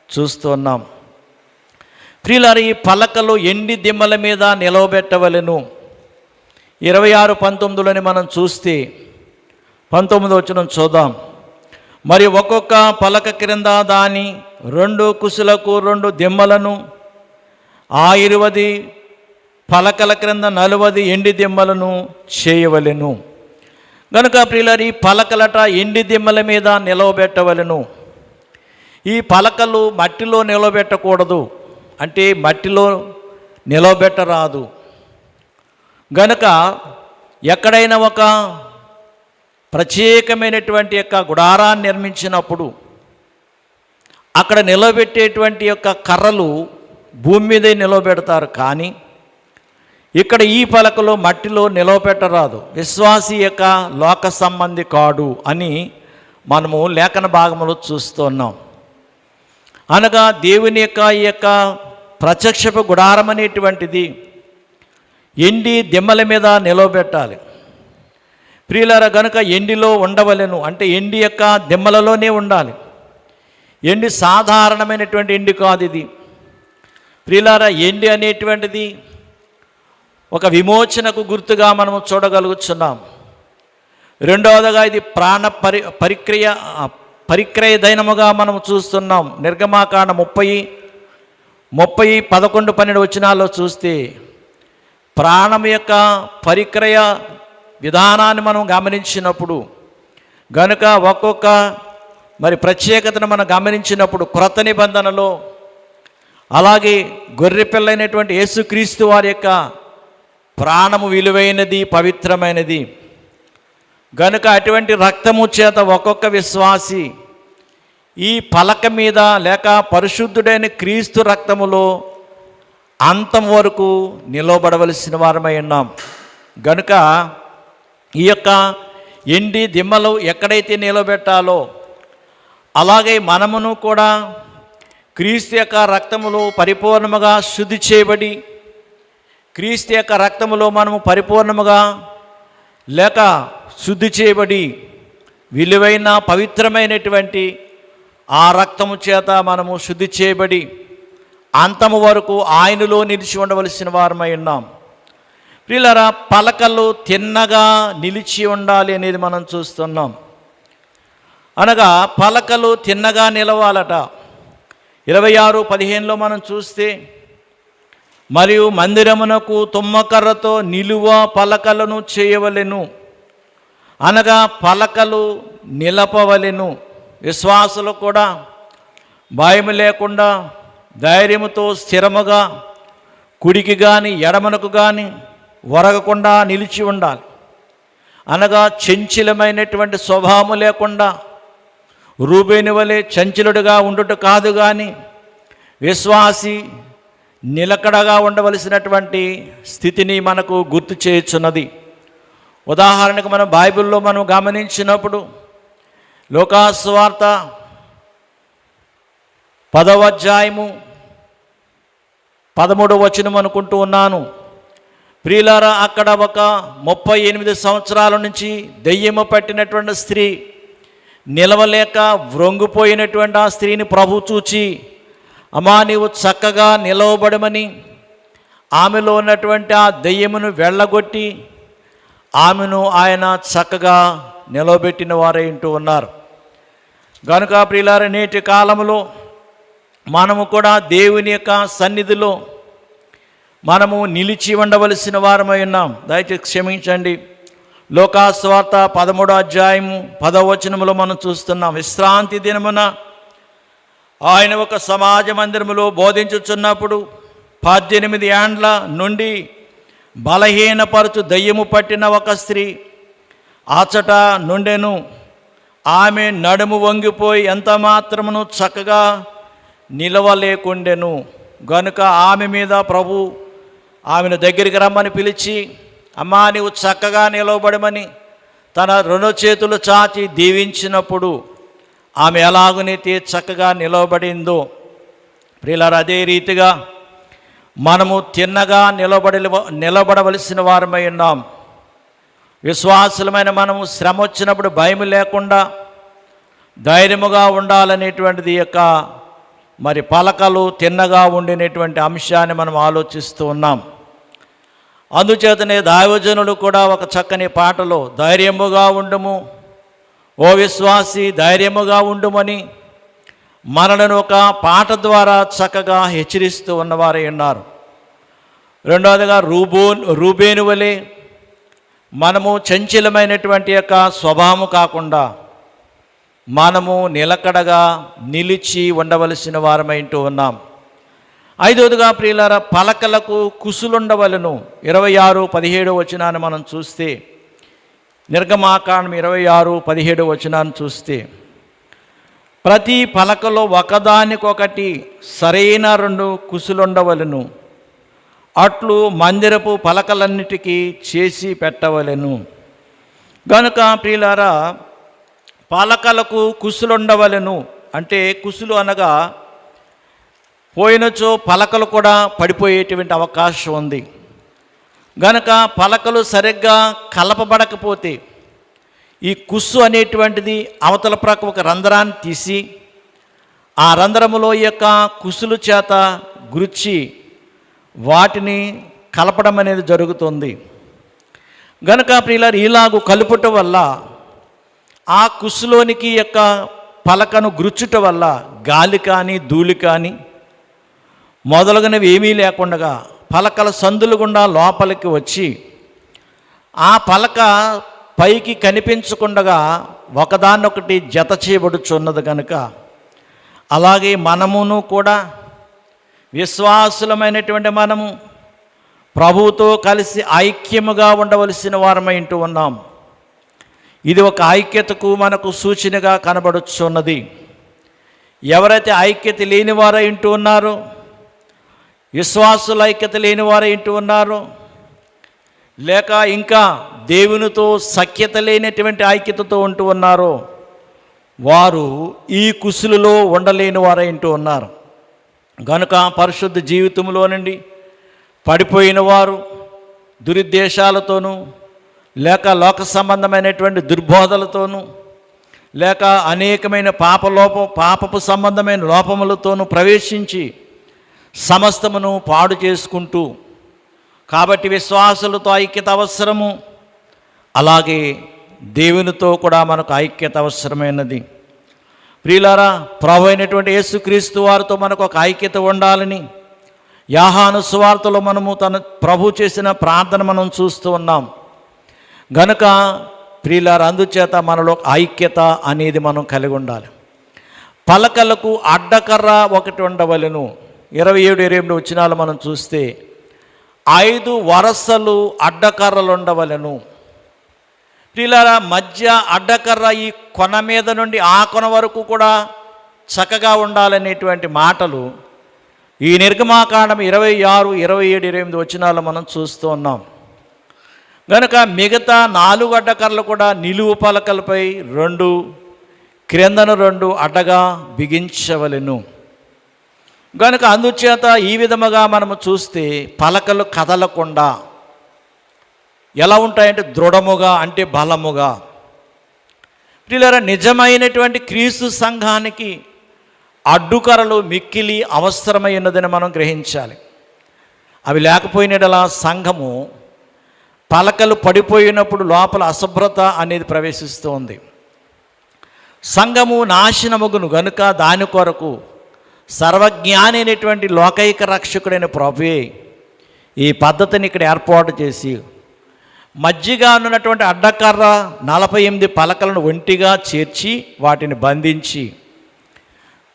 చూస్తున్నాం. ప్రియులారా, ఈ పలకలు ఎండి దిమ్మల మీద నిలవబెట్టవలెను. 26:19లోని మనం చూస్తే 19వ వచనం చూద్దాం. మరి ఒక్కొక్క పలక క్రింద దాని 2 కుసులకు 2 దిమ్మలను, ఆ 20 పలకల క్రింద 40 ఎండి దిమ్మలను చేయవలెను. కనుక ప్రియులారా, ఈ పలకలట ఎండి దిమ్మల మీద నిలవబెట్టవలెను. ఈ పలకలు మట్టిలో నిలవబెట్టకూడదు, అంటే మట్టిలో నిలవబెట్టరాదు. గనుక ఎక్కడైనా ఒక ప్రత్యేకమైనటువంటి యొక్క గుడారాన్ని నిర్మించినప్పుడు అక్కడ నిలబెట్టేటువంటి యొక్క కర్రలు భూమి మీదే నిలబెడతారు. కానీ ఇక్కడ ఈ పలకలో మట్టిలో నిలవపెట్టరాదు, విశ్వాసి యొక్క లోక సంబంధి కాడు అని మనము లేఖన భాగంలో చూస్తున్నాం. అనగా దేవుని యొక్క ఈ యొక్క ప్రత్యక్షపు గుడారం అనేటువంటిది ఎండి దిమ్మల మీద నిలవబెట్టాలి. ప్రియులారా, గనుక ఎండిలో ఉండవలెను అంటే ఎండి యొక్క దిమ్మలలోనే ఉండాలి. ఎండి సాధారణమైనటువంటి ఎండి కాదు ఇది. ప్రియులారా, ఎండి అనేటువంటిది ఒక విమోచనకు గుర్తుగా మనము చూడగలుగుతున్నాం. రెండవదిగా ఇది ప్రాణ పరిక్రయ దైనముగా మనం చూస్తున్నాం. నిర్గమాకాండ 30, 11, 12 వచనాల్లో చూస్తే ప్రాణం యొక్క పరిక్రయ విధానాన్ని మనం గమనించినప్పుడు, గనుక ఒక్కొక్క ప్రత్యేకతను మనం గమనించినప్పుడు క్రొత్త నిబంధనలో అలాగే గొర్రెపిల్లైనటువంటి యేసుక్రీస్తు వారి యొక్క ప్రాణము విలువైనది, పవిత్రమైనది. గనుక అటువంటి రక్తము చేత ఒక్కొక్క విశ్వాసి ఈ పలక మీద లేక పరిశుద్ధుడైన క్రీస్తు రక్తములో అంతం వరకు నిలవబడవలసిన వారమై ఉన్నాం. గనుక ఈ యొక్క ఎండి దిమ్మలు ఎక్కడైతే నిలబెట్టాలో అలాగే మనమును కూడా క్రీస్తు యొక్క రక్తములో పరిపూర్ణముగా శుద్ధి చేయబడి, క్రీస్తు యొక్క రక్తములో మనము పరిపూర్ణముగా లేక శుద్ధి చేయబడి విలువైన పవిత్రమైనటువంటి ఆ రక్తము చేత మనము శుద్ధి చేయబడి అంతము వరకు ఆయనలో నిలిచి ఉండవలసిన వారమై ఉన్నాం. ప్రియులారా, పలకలు తిన్నగా నిలిచి ఉండాలి అనేది మనం చూస్తున్నాం. అనగా పలకలు తిన్నగా నిలవాలట. 26:15లో మనం చూస్తే, మరియు మందిరమునకు తుమ్మకర్రతో నిలువ పలకలను చేయవలెను, అనగా పలకలు నిలపవలెను. విశ్వాసులు కూడా భయం లేకుండా ధైర్యముతో స్థిరముగా కుడికి కానీ ఎడమనకు కానీ ఒరగకుండా నిలిచి ఉండాలి. అనగా చంచలమైనటువంటి స్వభావం లేకుండా రూబేను వలె చంచలుడుగా ఉండుట కాదు, కానీ విశ్వాసి నిలకడగా ఉండవలసినటువంటి స్థితిని మనకు గుర్తు చేయుచున్నది. ఉదాహరణకు మనం బైబిల్లో మనం గమనించినప్పుడు లూకాసు వార్త 10వ అధ్యాయము 13వ వచనం అనుకుంటూ ఉన్నాను. ప్రియులారా, అక్కడ ఒక 38 సంవత్సరాల నుంచి దెయ్యము పట్టినటువంటి స్త్రీ నిలవలేక వ్రొంగిపోయినటువంటి ఆ స్త్రీని ప్రభు చూచి, అమ్మా నీవు చక్కగా నిలవబడమని ఆమెలో ఉన్నటువంటి ఆ దెయ్యమును వెళ్ళగొట్టి ఆమెను ఆయన చక్కగా నిలవబెట్టిన వారై ఉంటూ ఉన్నారు. కనుక ప్రియులారా, నేటి కాలంలో మనము కూడా దేవుని యొక్క సన్నిధిలో మనము నిలిచి ఉండవలసిన వారమై ఉన్నాం. దయచేసి క్షమించండి. లూకాసు వార్త 13వ అధ్యాయము 10వ వచనములో మనం చూస్తున్నాం. విశ్రాంతి దినమున ఆయన ఒక సమాజ మందిరములో బోధించుచున్నప్పుడు 18 ఏండ్ల నుండి బలహీనపరచు దయ్యము పట్టిన ఒక స్త్రీ ఆచట నుండెను. ఆమె నడుము వంగిపోయి ఎంత మాత్రమును చక్కగా నిలవలేకుండెను. గనుక ఆమె మీద ప్రభు ఆమెను దగ్గరికి రమ్మని పిలిచి, అమ్మా నీవు చక్కగా నిలవబడమని తన 2 చేతులు చాచి దీవించినప్పుడు ఆమె ఎలాగునైతే చక్కగా నిలవబడిందో, ప్రియులారా, అదే రీతిగా మనము తిన్నగా నిలబడవలసిన వారమై ఉన్నాం. విశ్వాసులమైన మనము శ్రమ వచ్చినప్పుడు భయం లేకుండా ధైర్యముగా ఉండాలనేటువంటిది యొక్క పలకలు తిన్నగా ఉండినటువంటి అంశాన్ని మనం ఆలోచిస్తూ ఉన్నాం. అందుచేతనే దైవజనులు కూడా ఒక చక్కని పాటలో ధైర్యముగా ఉండుము ఓ విశ్వాసి, ధైర్యముగా ఉండుమని మనలను ఒక పాట ద్వారా చక్కగా హెచ్చరిస్తూ ఉన్నవారై ఉన్నారు. రెండవదిగా రూబేను వలె మనము చంచలమైనటువంటి యొక్క స్వభావం కాకుండా మనము నిలకడగా నిలిచి ఉండవలసిన వారమై ఉంటూ ఉన్నాం. 5వదిగా ప్రియులారా, పలకలకు కుసులుండవలను. 26:17 వచనాన్ని మనం చూస్తే, నిర్గమాకాండం 26:17 వచనాన్ని చూస్తే, ప్రతి పలకలో ఒకదానికొకటి సరైన 2 కుసులుండవలను, అట్లు మందిరపు పలకలన్నిటికీ చేసి పెట్టవలెను. గనుక ప్రియులారా, పలకలకు కుసులుండవలెను. అంటే కుసులు అనగా పోయినచో పలకలు కూడా పడిపోయేటువంటి అవకాశం ఉంది. గనుక పలకలు సరిగ్గా కలపబడకపోతే ఈ కుస్సు అనేటువంటిది అవతల ప్రక్క ఒక రంధ్రాన్ని తీసి ఆ రంధ్రములో యొక్క కుసులు చేత గుర్చి వాటిని కలపడం అనేది జరుగుతుంది. గనుక ప్రియులారు, ఇలాగూ కలుపుట వల్ల ఆ కుస్సులోనికి యొక్క పలకను గుర్చుట వల్ల గాలి కానీ ధూళి కానీ మొదలగునవి ఏమీ లేకుండా పలకల సందులు గుండా లోపలికి వచ్చి ఆ పలక పైకి కనిపించకుండా ఒకదాన్నొకటి జత చేయబడుచున్నది. కనుక అలాగే మనమును కూడా, విశ్వాసులమైనటువంటి మనము ప్రభువుతో కలిసి ఐక్యముగా ఉండవలసిన వారమై ఉంటూ ఉన్నాం. ఇది ఒక ఐక్యతకు మనకు సూచనగా కనబడుచున్నది. ఎవరైతే ఐక్యత లేనివారై ఉంటూ ఉన్నారో, విశ్వాసుల ఐక్యత లేనివారై ఉంటూ ఉన్నారో, లేక ఇంకా దేవునితో సఖ్యత లేనటువంటి ఐక్యతతో ఉంటూ ఉన్నారో, వారు ఈ కుసులులో ఉండలేని వారై ఉంటూ ఉన్నారు. కనుక పరిశుద్ధ జీవితంలో నుండి పడిపోయిన వారు దురుద్దేశాలతోనూ, లేక లోక సంబంధమైనటువంటి దుర్బోధలతోనూ, లేక అనేకమైన పాపపు సంబంధమైన లోపములతోనూ ప్రవేశించి సమస్తమును పాడు చేసుకుంటూ, కాబట్టి విశ్వాసులతో ఐక్యత అవసరము, అలాగే దేవునితో కూడా మనకు ఐక్యత అవసరమైనది. ప్రియులారా, ప్రభు అయినటువంటి యేసుక్రీస్తు వారితో మనకు ఒక ఐక్యత ఉండాలని యోహాను సువార్తలో మనము తన ప్రభు చేసిన ప్రార్థన మనం చూస్తూ ఉన్నాం. గనుక ప్రియులారా, అందుచేత మనలో ఐక్యత అనేది మనం కలిగి ఉండాలి. పలకలకు అడ్డకర్ర ఒకటి ఉండవలెను. 27-28 వచనాలు మనం చూస్తే 5 వరసలు అడ్డకర్రలు ఉండవలెను. ప్రియులారా, మధ్య అడ్డకర్ర ఈ కొన మీద నుండి ఆ కొన వరకు కూడా చక్కగా ఉండాలనేటువంటి మాటలు ఈ నిర్గమాకాండం 26, 27, 28 వచనాలు మనం చూస్తూ ఉన్నాం. కనుక మిగతా 4 అడ్డకర్రలు కూడా నిలువు పలకలపై 2, క్రిందన 2 అడ్డగా బిగించవలెను. కనుక అందుచేత ఈ విధముగా మనము చూస్తే పలకలు కదలకుండా ఎలా ఉంటాయంటే దృఢముగా, అంటే బలముగా. ప్రియులారా, నిజమైనటువంటి క్రీస్తు సంఘానికి అడ్డుకరలు మిక్కిలి అవసరమైనదని మనం గ్రహించాలి. అవి లేకపోయినలా సంఘము పలకలు పడిపోయినప్పుడు లోపల అశుభ్రత అనేది ప్రవేశిస్తూ ఉంది. సంఘము నాశనమగును. గనుక దాని కొరకు సర్వజ్ఞాని అయినటువంటి లోకైక రక్షకుడైన ప్రభువే ఈ పద్ధతిని ఇక్కడ ఏర్పాటు చేసి మధ్యగా ఉన్నటువంటి అడ్డకర్ర 48 పలకలను ఒంటిగా చేర్చి వాటిని బంధించి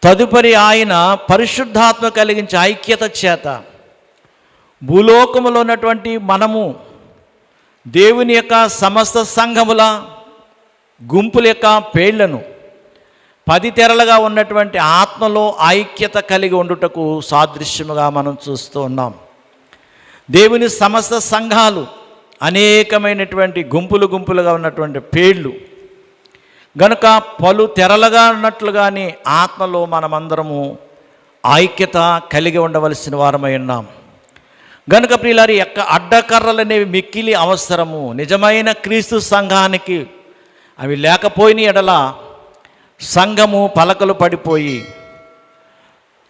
తదుపరి ఆయన పరిశుద్ధాత్మ కలిగించే ఐక్యత చేత భూలోకములో ఉన్నటువంటి మనము దేవుని యొక్క సమస్త సంఘముల గుంపుల యొక్క పేళ్లను 10 తెరలుగా ఉన్నటువంటి ఆత్మలో ఐక్యత కలిగి ఉండుటకు సాదృశ్యముగా మనం చూస్తూ ఉన్నాం. దేవుని సమస్త సంఘాలు అనేకమైనటువంటి గుంపులుగా ఉన్నటువంటి పేర్లు. గనుక పలు తెరలుగా ఉన్నట్లుగానే ఆత్మలో మనమందరము ఐక్యత కలిగి ఉండవలసిన వారమై ఉన్నాం. గనుక ప్రియులారి, యొక్క అడ్డకర్రలు అనేవి మిక్కిలి అవసరము. నిజమైన క్రీస్తు సంఘానికి అవి లేకపోయిన ఎడల సంఘము పలకలు పడిపోయి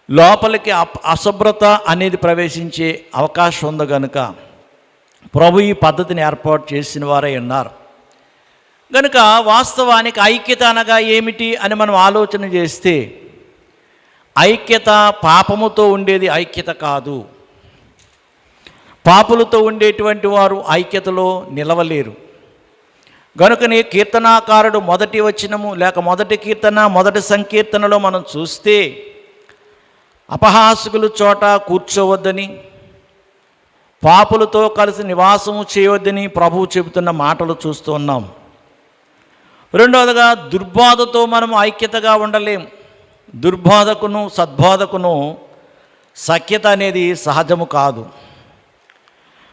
లోపలికి అశుభ్రత అనేది ప్రవేశించే అవకాశం ఉంది. కనుక ప్రభు ఈ పద్ధతిని ఏర్పాటు చేసిన వారై ఉన్నారు. కనుక వాస్తవానికి ఐక్యత అనగా ఏమిటి అని మనం ఆలోచన చేస్తే, ఐక్యత పాపముతో ఉండేది ఐక్యత కాదు. పాపులతో ఉండేటువంటి వారు ఐక్యతలో నిలవలేరు. గనుకనే కీర్తనాకారుడు మొదటి వచనము లేక మొదటి కీర్తన మొదటి సంకీర్తనలో మనం చూస్తే అపహాసకులు చోట కూర్చోవద్దని, పాపులతో కలిసి నివాసము చేయవద్దని ప్రభువు చెబుతున్న మాటలు చూస్తూ ఉన్నాం. రెండవదిగా, దుర్బోధతో మనం ఐక్యతగా ఉండలేం. దుర్బోధకును సద్బోధకును సఖ్యత అనేది సహజము కాదు.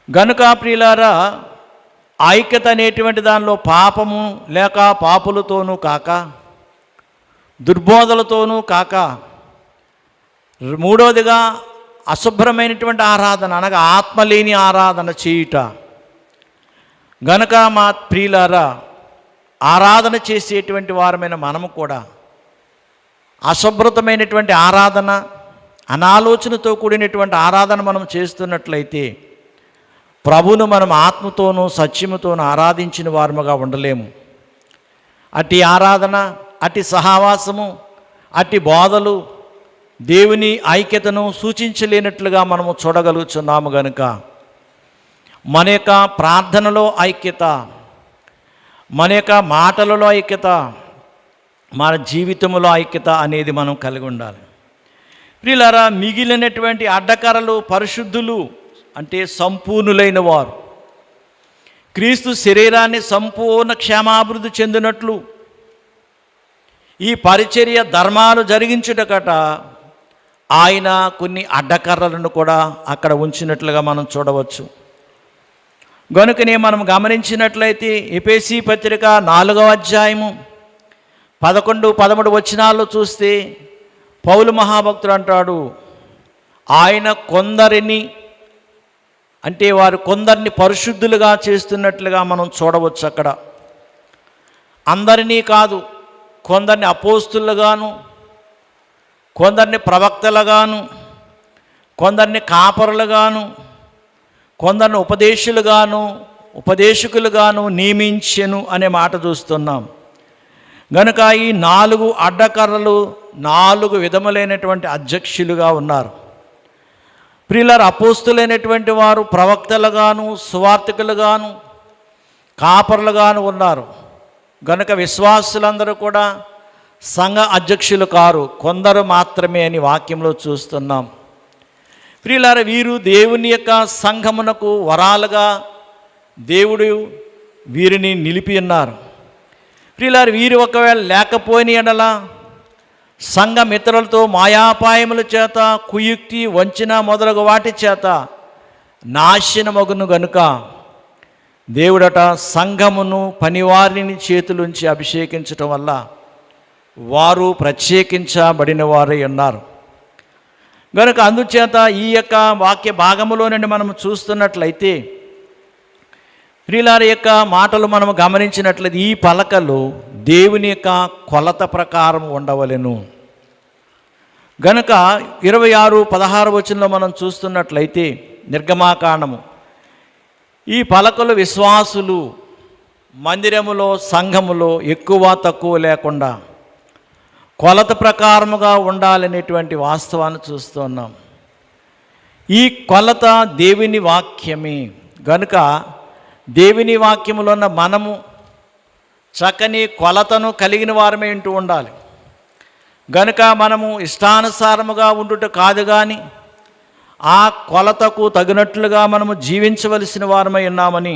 గనుక ప్రియులారా, ఐక్యత అనేటువంటి దానిలో పాపము లేక పాపులతోనూ కాక, దుర్బోధలతోనూ కాక, మూడవదిగా అశుభ్రమైనటువంటి ఆరాధన అనగా ఆత్మలేని ఆరాధన చేయుట. గనక మా ప్రియులారా, ఆరాధన చేసేటువంటి వారమైన మనము కూడా అశుభ్రతమైనటువంటి ఆరాధన, అనాలోచనతో కూడినటువంటి ఆరాధన మనం చేస్తున్నట్లయితే ప్రభువును మనం ఆత్మతోనూ సత్యముతోనూ ఆరాధించిన వారముగా ఉండలేము. అట్టి ఆరాధన, అట్టి సహవాసము, అట్టి బోధలు దేవుని ఐక్యతను సూచించలేనట్లుగా మనము చూడగలుగుతున్నాము. గనుక మన యొక్క ప్రార్థనలో ఐక్యత, మన యొక్క మాటలలో ఐక్యత, మన జీవితంలో ఐక్యత అనేది మనం కలిగి ఉండాలి. ప్రియులారా, మిగిలినటువంటి అడ్డకరలు పరిశుద్ధులు అంటే సంపూర్ణులైన వారు క్రీస్తు శరీరాన్ని సంపూర్ణ క్షేమాభివృద్ధి చెందినట్లు ఈ పరిచర్య ధర్మాలు జరిగించుటకట ఆయన కొన్ని అడ్డకర్రలను కూడా అక్కడ ఉంచినట్లుగా మనం చూడవచ్చు. గనుకనే మనం గమనించినట్లయితే ఎఫెసీ పత్రిక 4వ అధ్యాయము 11-13 వచనాల్లో చూస్తే పౌలు మహాభక్తుడు అంటాడు, ఆయన కొందరిని అంటే వారు కొందరిని పరిశుద్ధులుగా చేస్తున్నట్లుగా మనం చూడవచ్చు. అక్కడ అందరినీ కాదు, కొందరిని అపోస్తులుగాను, కొందరిని ప్రవక్తలుగాను, కొందరిని కాపరులుగాను, కొందరిని ఉపదేశకులుగాను నియమించెను అనే మాట చూస్తున్నాం. గనుక ఈ 4 అడ్డకర్రలు 4 విధములైనటువంటి అధ్యక్షులుగా ఉన్నారు. ప్రియులారా, అపోస్తులైనటువంటి వారు ప్రవక్తలుగాను, సువార్తికులుగాను, కాపరులుగాను ఉన్నారు. గనుక విశ్వాసులందరూ కూడా సంఘ అధ్యక్షులు కారు, కొందరు మాత్రమే అని వాక్యంలో చూస్తున్నాం. ప్రియులారా, వీరు దేవుని యొక్క సంఘమునకు వరాలుగా దేవుడు వీరిని నిలిపి ఉన్నారు. ప్రియులారా, వీరు ఒకవేళ లేకపోయిన ఎడల సంఘ మిత్రులతో మాయాపాయముల చేత, కుయుక్తి, వంచన మొదలగు వాటి చేత నాశనమగును. గనుక దేవుడట సంఘమును పనివారిని చేతులుంచి అభిషేకించటం వల్ల వారు ప్రత్యేకించబడిన వారై ఉన్నారు. గనుక అందుచేత ఈ యొక్క వాక్య భాగములో నుండి మనం చూస్తున్నట్లయితే ప్రియులారి యొక్క మాటలు మనం గమనించినట్లయితే ఈ పలకలు దేవుని యొక్క కొలత ప్రకారం ఉండవలెను. గనుక 26-16 వచనంలో మనం చూస్తున్నట్లయితే నిర్గమాకాండము, ఈ పలకలు విశ్వాసులు మందిరములో సంఘములో ఎక్కువ తక్కువ లేకుండా కొలత ప్రకారముగా ఉండాలనేటువంటి వాస్తవాన్ని చూస్తున్నాం. ఈ కొలత దేవుని వాక్యమే. గనుక దేవుని వాక్యములో ఉన్న మనము చక్కని కొలతను కలిగిన వారమే ఉంటూ ఉండాలి. గనుక మనము ఇష్టానుసారముగా ఉండుట కాదు, కానీ ఆ కొలతకు తగినట్లుగా మనము జీవించవలసిన వారమై ఉన్నామని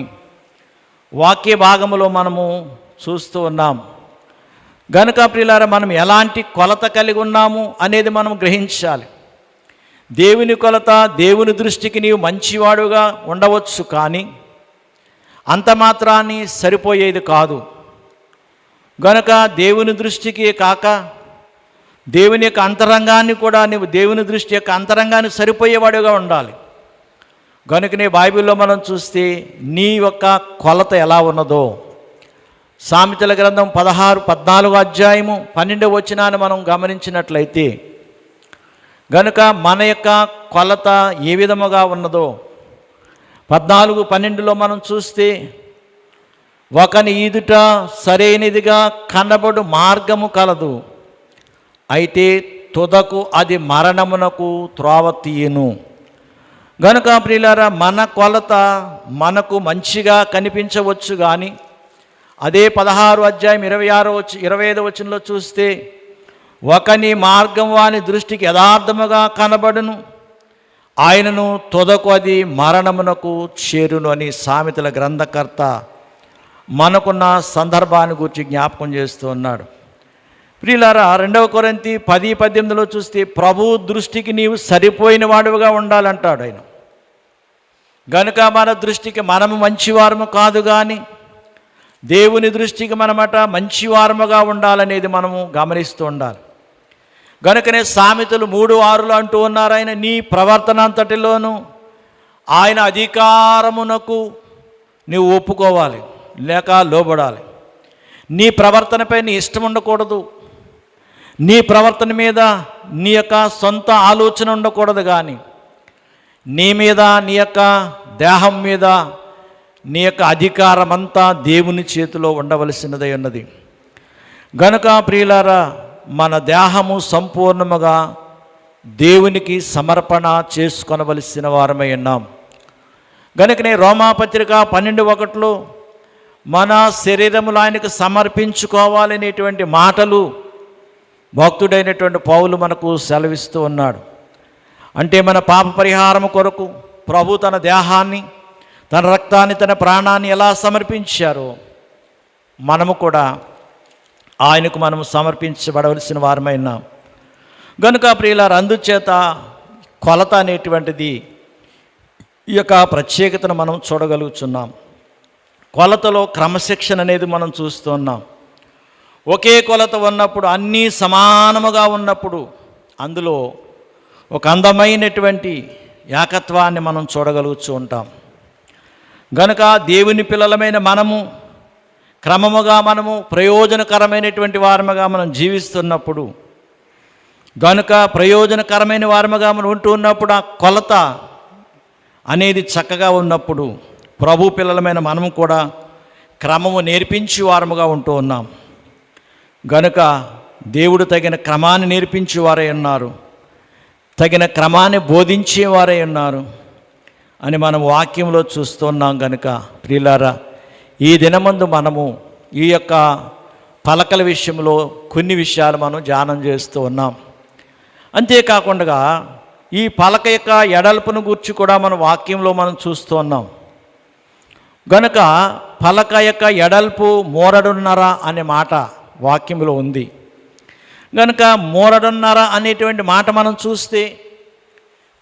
వాక్య భాగములో మనము చూస్తూ ఉన్నాం. గనుక ప్రియులారా, మనం ఎలాంటి కొలత కలిగి ఉన్నాము అనేది మనం గ్రహించాలి. దేవుని కొలత, దేవుని దృష్టికి నీవు మంచివాడుగా ఉండవచ్చు, కానీ అంత మాత్రాన్ని సరిపోయేది కాదు. గనుక దేవుని దృష్టికి కాక దేవుని యొక్క అంతరంగాన్ని కూడా నీవు దేవుని దృష్టి యొక్క అంతరంగాన్ని సరిపోయేవాడుగా ఉండాలి. గనుకనే బైబిల్లో మనం చూస్తే నీ యొక్క కొలత ఎలా ఉన్నదో, సామెతల గ్రంథం 14 అధ్యాయము 12వ వచనాన్ని మనం గమనించినట్లయితే గనుక మన యొక్క కొలత ఏ విధముగా ఉన్నదో 14-12లో మనం చూస్తే, ఒకని ఈదుట సరైనదిగా కనబడు మార్గము కలదు, అయితే తుదకు అది మరణమునకు త్రోవ తీయును. గనుక ప్రియులారా, మన కొలత మనకు మంచిగా కనిపించవచ్చు, కానీ అదే 16 అధ్యాయం 25వ వచనంలో చూస్తే, ఒకని మార్గం వాని దృష్టికి యథార్థముగా కనబడును, ఆయనను తుదకు అది మరణమునకు చేరును అని సామెతల గ్రంథకర్త మనకున్న సందర్భాన్ని గురించి జ్ఞాపకం చేస్తూ ఉన్నాడు. ప్రియులారా, 2 కొరింథీ 10-18లో చూస్తే ప్రభు దృష్టికి నీవు సరిపోయిన వాడుగా ఉండాలంటాడు ఆయన. గనుక మన దృష్టికి మనము మంచివారము కాదు, కానీ దేవుని దృష్టికి మనమట మంచివారముగా ఉండాలనేది మనము గమనిస్తూ ఉండాలి. గనుకనే సామెతలు 3:6 అంటూ ఉన్నారు, ఆయన నీ ప్రవర్తన అంతటిలోనూ ఆయన అధికారమునకు నీవు ఒప్పుకోవాలి లేక లోబడాలి. నీ ప్రవర్తనపై నీ ఇష్టం ఉండకూడదు, నీ ప్రవర్తన మీద నీ యొక్క సొంత ఆలోచన ఉండకూడదు, కానీ నీ మీద, నీ యొక్క దేహం మీద నీ యొక్క అధికారం అంతా దేవుని చేతిలో ఉండవలసినదై ఉన్నది. గనుక ప్రియులారా, మన దేహము సంపూర్ణముగా దేవునికి సమర్పణ చేసుకొనవలసిన వారమై ఉన్నాం. గనుకనే రోమాపత్రిక 12:1 మన శరీరములు ఆయనకు సమర్పించుకోవాలనేటువంటి మాటలు భక్తుడైనటువంటి పౌలు మనకు సెలవిస్తూ ఉన్నాడు. అంటే మన పాప పరిహారం కొరకు ప్రభు తన దేహాన్ని, తన రక్తాన్ని, తన ప్రాణాన్ని ఎలా సమర్పించారో మనము కూడా ఆయనకు మనము సమర్పించబడవలసిన వారమైనా. గనుక ప్రియులారా, అందుచేత కొలత అనేటువంటిది ఈ యొక్క ప్రత్యేకతను మనం చూడగలుగుతున్నాం. కొలతలో క్రమశిక్షణ అనేది మనం చూస్తున్నాం. ఒకే కొలత ఉన్నప్పుడు, అన్నీ సమానముగా ఉన్నప్పుడు అందులో ఒక అందమైనటువంటి ఏకత్వాన్ని మనం చూడగలుగుతూ ఉంటాం. గనుక దేవుని పిల్లలమైన మనము క్రమముగా మనము ప్రయోజనకరమైనటువంటి వారముగా మనం జీవిస్తున్నప్పుడు, గనుక ప్రయోజనకరమైన వారముగా మనం ఉంటూ ఉన్నప్పుడు ఆ కొలత అనేది చక్కగా ఉన్నప్పుడు ప్రభు పిల్లలమైన మనము కూడా క్రమము నేర్పించి వారముగా ఉంటూ ఉన్నాం. గనుక దేవుడు తగిన క్రమాన్ని నేర్పించి వారై ఉన్నారు, తగిన క్రమాన్ని బోధించేవారై ఉన్నారు అని మనం వాక్యంలో చూస్తున్నాం. గనుక ప్రియులారా, ఈ దినమందు మనము ఈ యొక్క పలకల విషయంలో కొన్ని విషయాలు మనం ధ్యానం చేస్తూ ఉన్నాం. అంతేకాకుండా ఈ పలక యొక్క ఎడల్పును గూర్చి కూడా మన వాక్యంలో మనం చూస్తూ ఉన్నాం. గనుక పలక యొక్క ఎడల్పు మోరడున్నర అనే మాట వాక్యంలో ఉంది. గనుక మోరడున్నర అనేటువంటి మాట మనం చూస్తే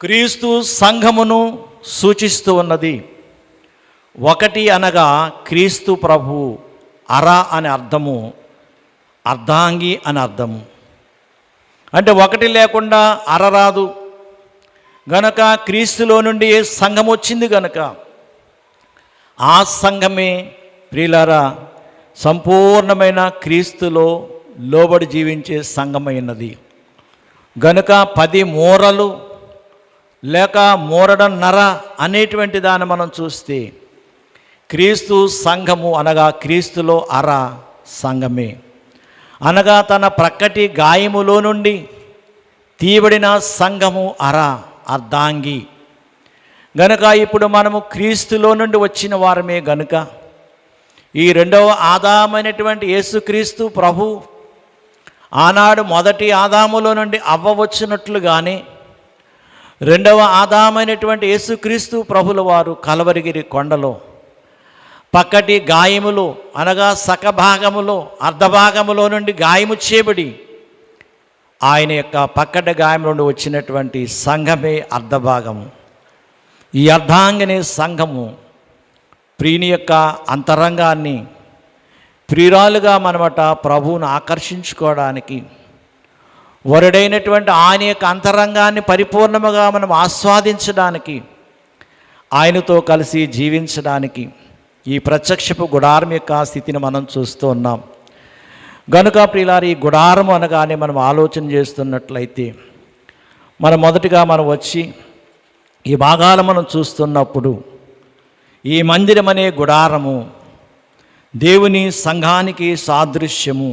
క్రీస్తు సంఘమును సూచిస్తూ ఉన్నది. 1 అనగా క్రీస్తు ప్రభు, అర అనే అర్థము, అర్ధాంగి అని అర్థము. అంటే 1 లేకుండా అర రాదు. గనక క్రీస్తులో నుండి సంఘం వచ్చింది. గనక ఆ సంఘమే ప్రియులారా సంపూర్ణమైన క్రీస్తులో లోబడి జీవించే సంఘమైనది. గనుక 10 మూరలు లేక మూరడన్నర అనేటువంటి దాన్ని మనం చూస్తే క్రీస్తు సంఘము అనగా క్రీస్తులో అర సంఘమే అనగా తన ప్రక్కటి గాయములో నుండి తీయబడిన సంఘము అర, అర్ధాంగి. గనుక ఇప్పుడు మనము క్రీస్తులో నుండి వచ్చిన వారమే. గనుక ఈ 2వ ఆదామైనటువంటి యేసుక్రీస్తు ప్రభు ఆనాడు మొదటి ఆదాములో నుండి అవ్వ వచ్చినట్లుగానే 2వ ఆదామైనటువంటి యేసుక్రీస్తు ప్రభుల వారు కలవరిగిరి కొండలో పక్కటి గాయములు అనగా సకభాగములో, అర్ధభాగములో నుండి గాయము చేయబడి ఆయన యొక్క పక్కటి గాయం నుండి వచ్చినటువంటి సంఘమే అర్ధభాగము. ఈ అర్ధాంగనే సంఘము ప్రియుని యొక్క అంతరంగాన్ని, ప్రియురాలుగా మనమట ప్రభువును ఆకర్షించుకోవడానికి, వరుడైనటువంటి ఆయన యొక్క అంతరంగాన్ని పరిపూర్ణముగా మనం ఆస్వాదించడానికి, ఆయనతో కలిసి జీవించడానికి ఈ ప్రత్యక్షపు గుడారం యొక్క స్థితిని మనం చూస్తూ ఉన్నాం. గనుక ప్రియులారా, ఈ గుడారము అనగానే మనం ఆలోచన చేస్తున్నట్లయితే మొదటిగా మనం వచ్చి ఈ భాగాలు మనం చూస్తున్నప్పుడు ఈ మందిరం అనే గుడారము దేవుని సంఘానికి సాదృశ్యము.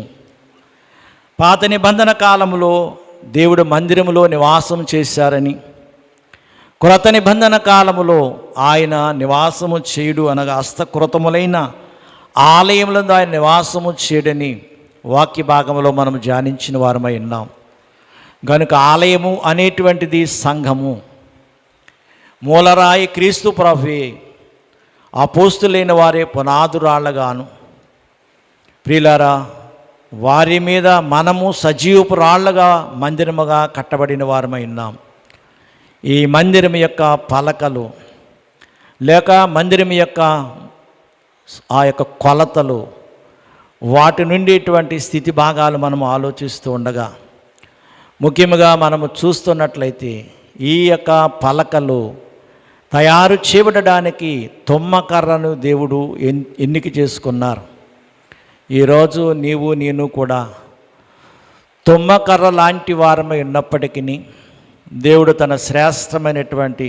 పాత నిబంధన కాలంలో దేవుడు మందిరములో నివాసం చేశారని, క్రొత్త నిబంధన కాలములో ఆయన నివాసము చేయుడు అనగా హస్తకృతములైన ఆలయములో ఆయన నివాసము చేయడని వాక్య భాగంలో మనం ధ్యానించిన వారమై ఉన్నాం. గనుక ఆలయము అనేటువంటిది సంఘము. మూలరాయి క్రీస్తు ప్రభువే, అపోస్తులైన వారే పునాదురాళ్ళగాను. ప్రియులారా, వారి మీద మనము సజీవపు రాళ్ళగా మందిరముగా కట్టబడిన వారమై ఉన్నాం. ఈ మందిరం యొక్క పలకలు లేక మందిరం యొక్క ఆ యొక్క కొలతలు, వాటి నుండి ఇటువంటి స్థితి భాగాలు మనం ఆలోచిస్తూ ఉండగా, ముఖ్యంగా మనము చూస్తున్నట్లయితే ఈ యొక్క పలకలు తయారు చేయబడడానికి తుమ్మకర్రను దేవుడు ఎన్నిక చేసుకున్నారు. ఈరోజు నీవు నేను కూడా తుమ్మకర్ర లాంటి వారమై ఉన్నప్పటికీ దేవుడు తన శ్రేష్టమైనటువంటి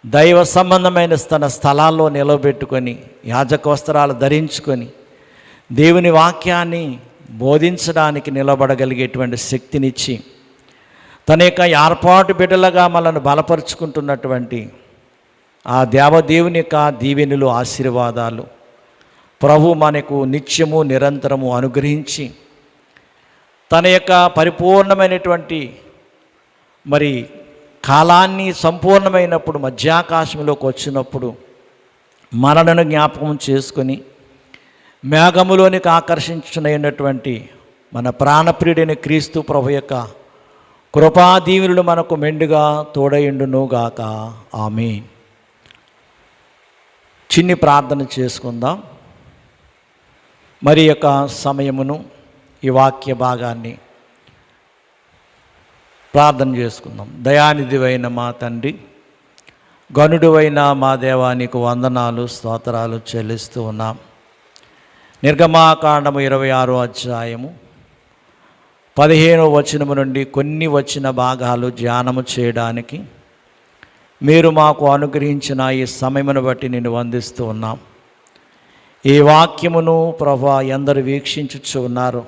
దైవ సంబంధమైన తన స్థలాల్లో నిలబెట్టుకొని యాజక వస్త్రాలు ధరించుకొని దేవుని వాక్యాన్ని బోధించడానికి నిలబడగలిగేటువంటి శక్తినిచ్చి తన యొక్క ఏర్పాటు బిడ్డలుగా మనల్ని బలపరుచుకుంటున్నటువంటి ఆ దేవదేవుని యొక్క దీవెనలు, ఆశీర్వాదాలు ప్రభు మనకు నిత్యము నిరంతరము అనుగ్రహించి తన యొక్క పరిపూర్ణమైనటువంటి మరి కాలాన్ని సంపూర్ణమైనప్పుడు మధ్యాకాశంలోకి వచ్చినప్పుడు మనలను జ్ఞాపకం చేసుకొని మేఘములోనికి ఆకర్షించునైనటువంటి మన ప్రాణప్రియుడైన క్రీస్తు ప్రభు యొక్క కృపాదీవులు మనకు మెండుగా తోడయుండునుగాక. ఆమేన్. చిన్ని ప్రార్థన చేసుకుందాం. మరి యొక్క సమయమును, ఈ వాక్య భాగాన్ని ప్రార్థన చేసుకుందాం. దయానిధివైన మా తండ్రి, గనుడువైన మా దేవానికి వందనాలు, స్తోత్రాలు చెల్లిస్తూ ఉన్నాం. నిర్గమాకాండము 26వ అధ్యాయము 15వ వచనము నుండి కొన్ని వచ్చిన భాగాలు ధ్యానము చేయడానికి మీరు మాకు అనుగ్రహించిన ఈ సమయమును బట్టి నేను వందిస్తూ ఉన్నాం. ఈ వాక్యమును ప్రభా ఎందరు వీక్షించుచు ఉన్నారు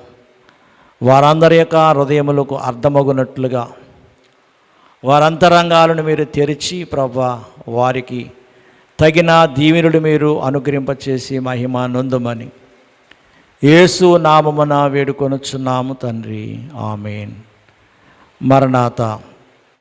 వారందరి యొక్క హృదయములకు అర్థమగునట్లుగా వారంతరంగాలను మీరు తెరిచి ప్రభా వారికి తగిన దీవెనలు మీరు అనుగ్రహింపచేసి మహిమ నొందుమని యేసు నామమున వేడుకొనుచున్నాము తండ్రి. ఆమేన్. మరణాత.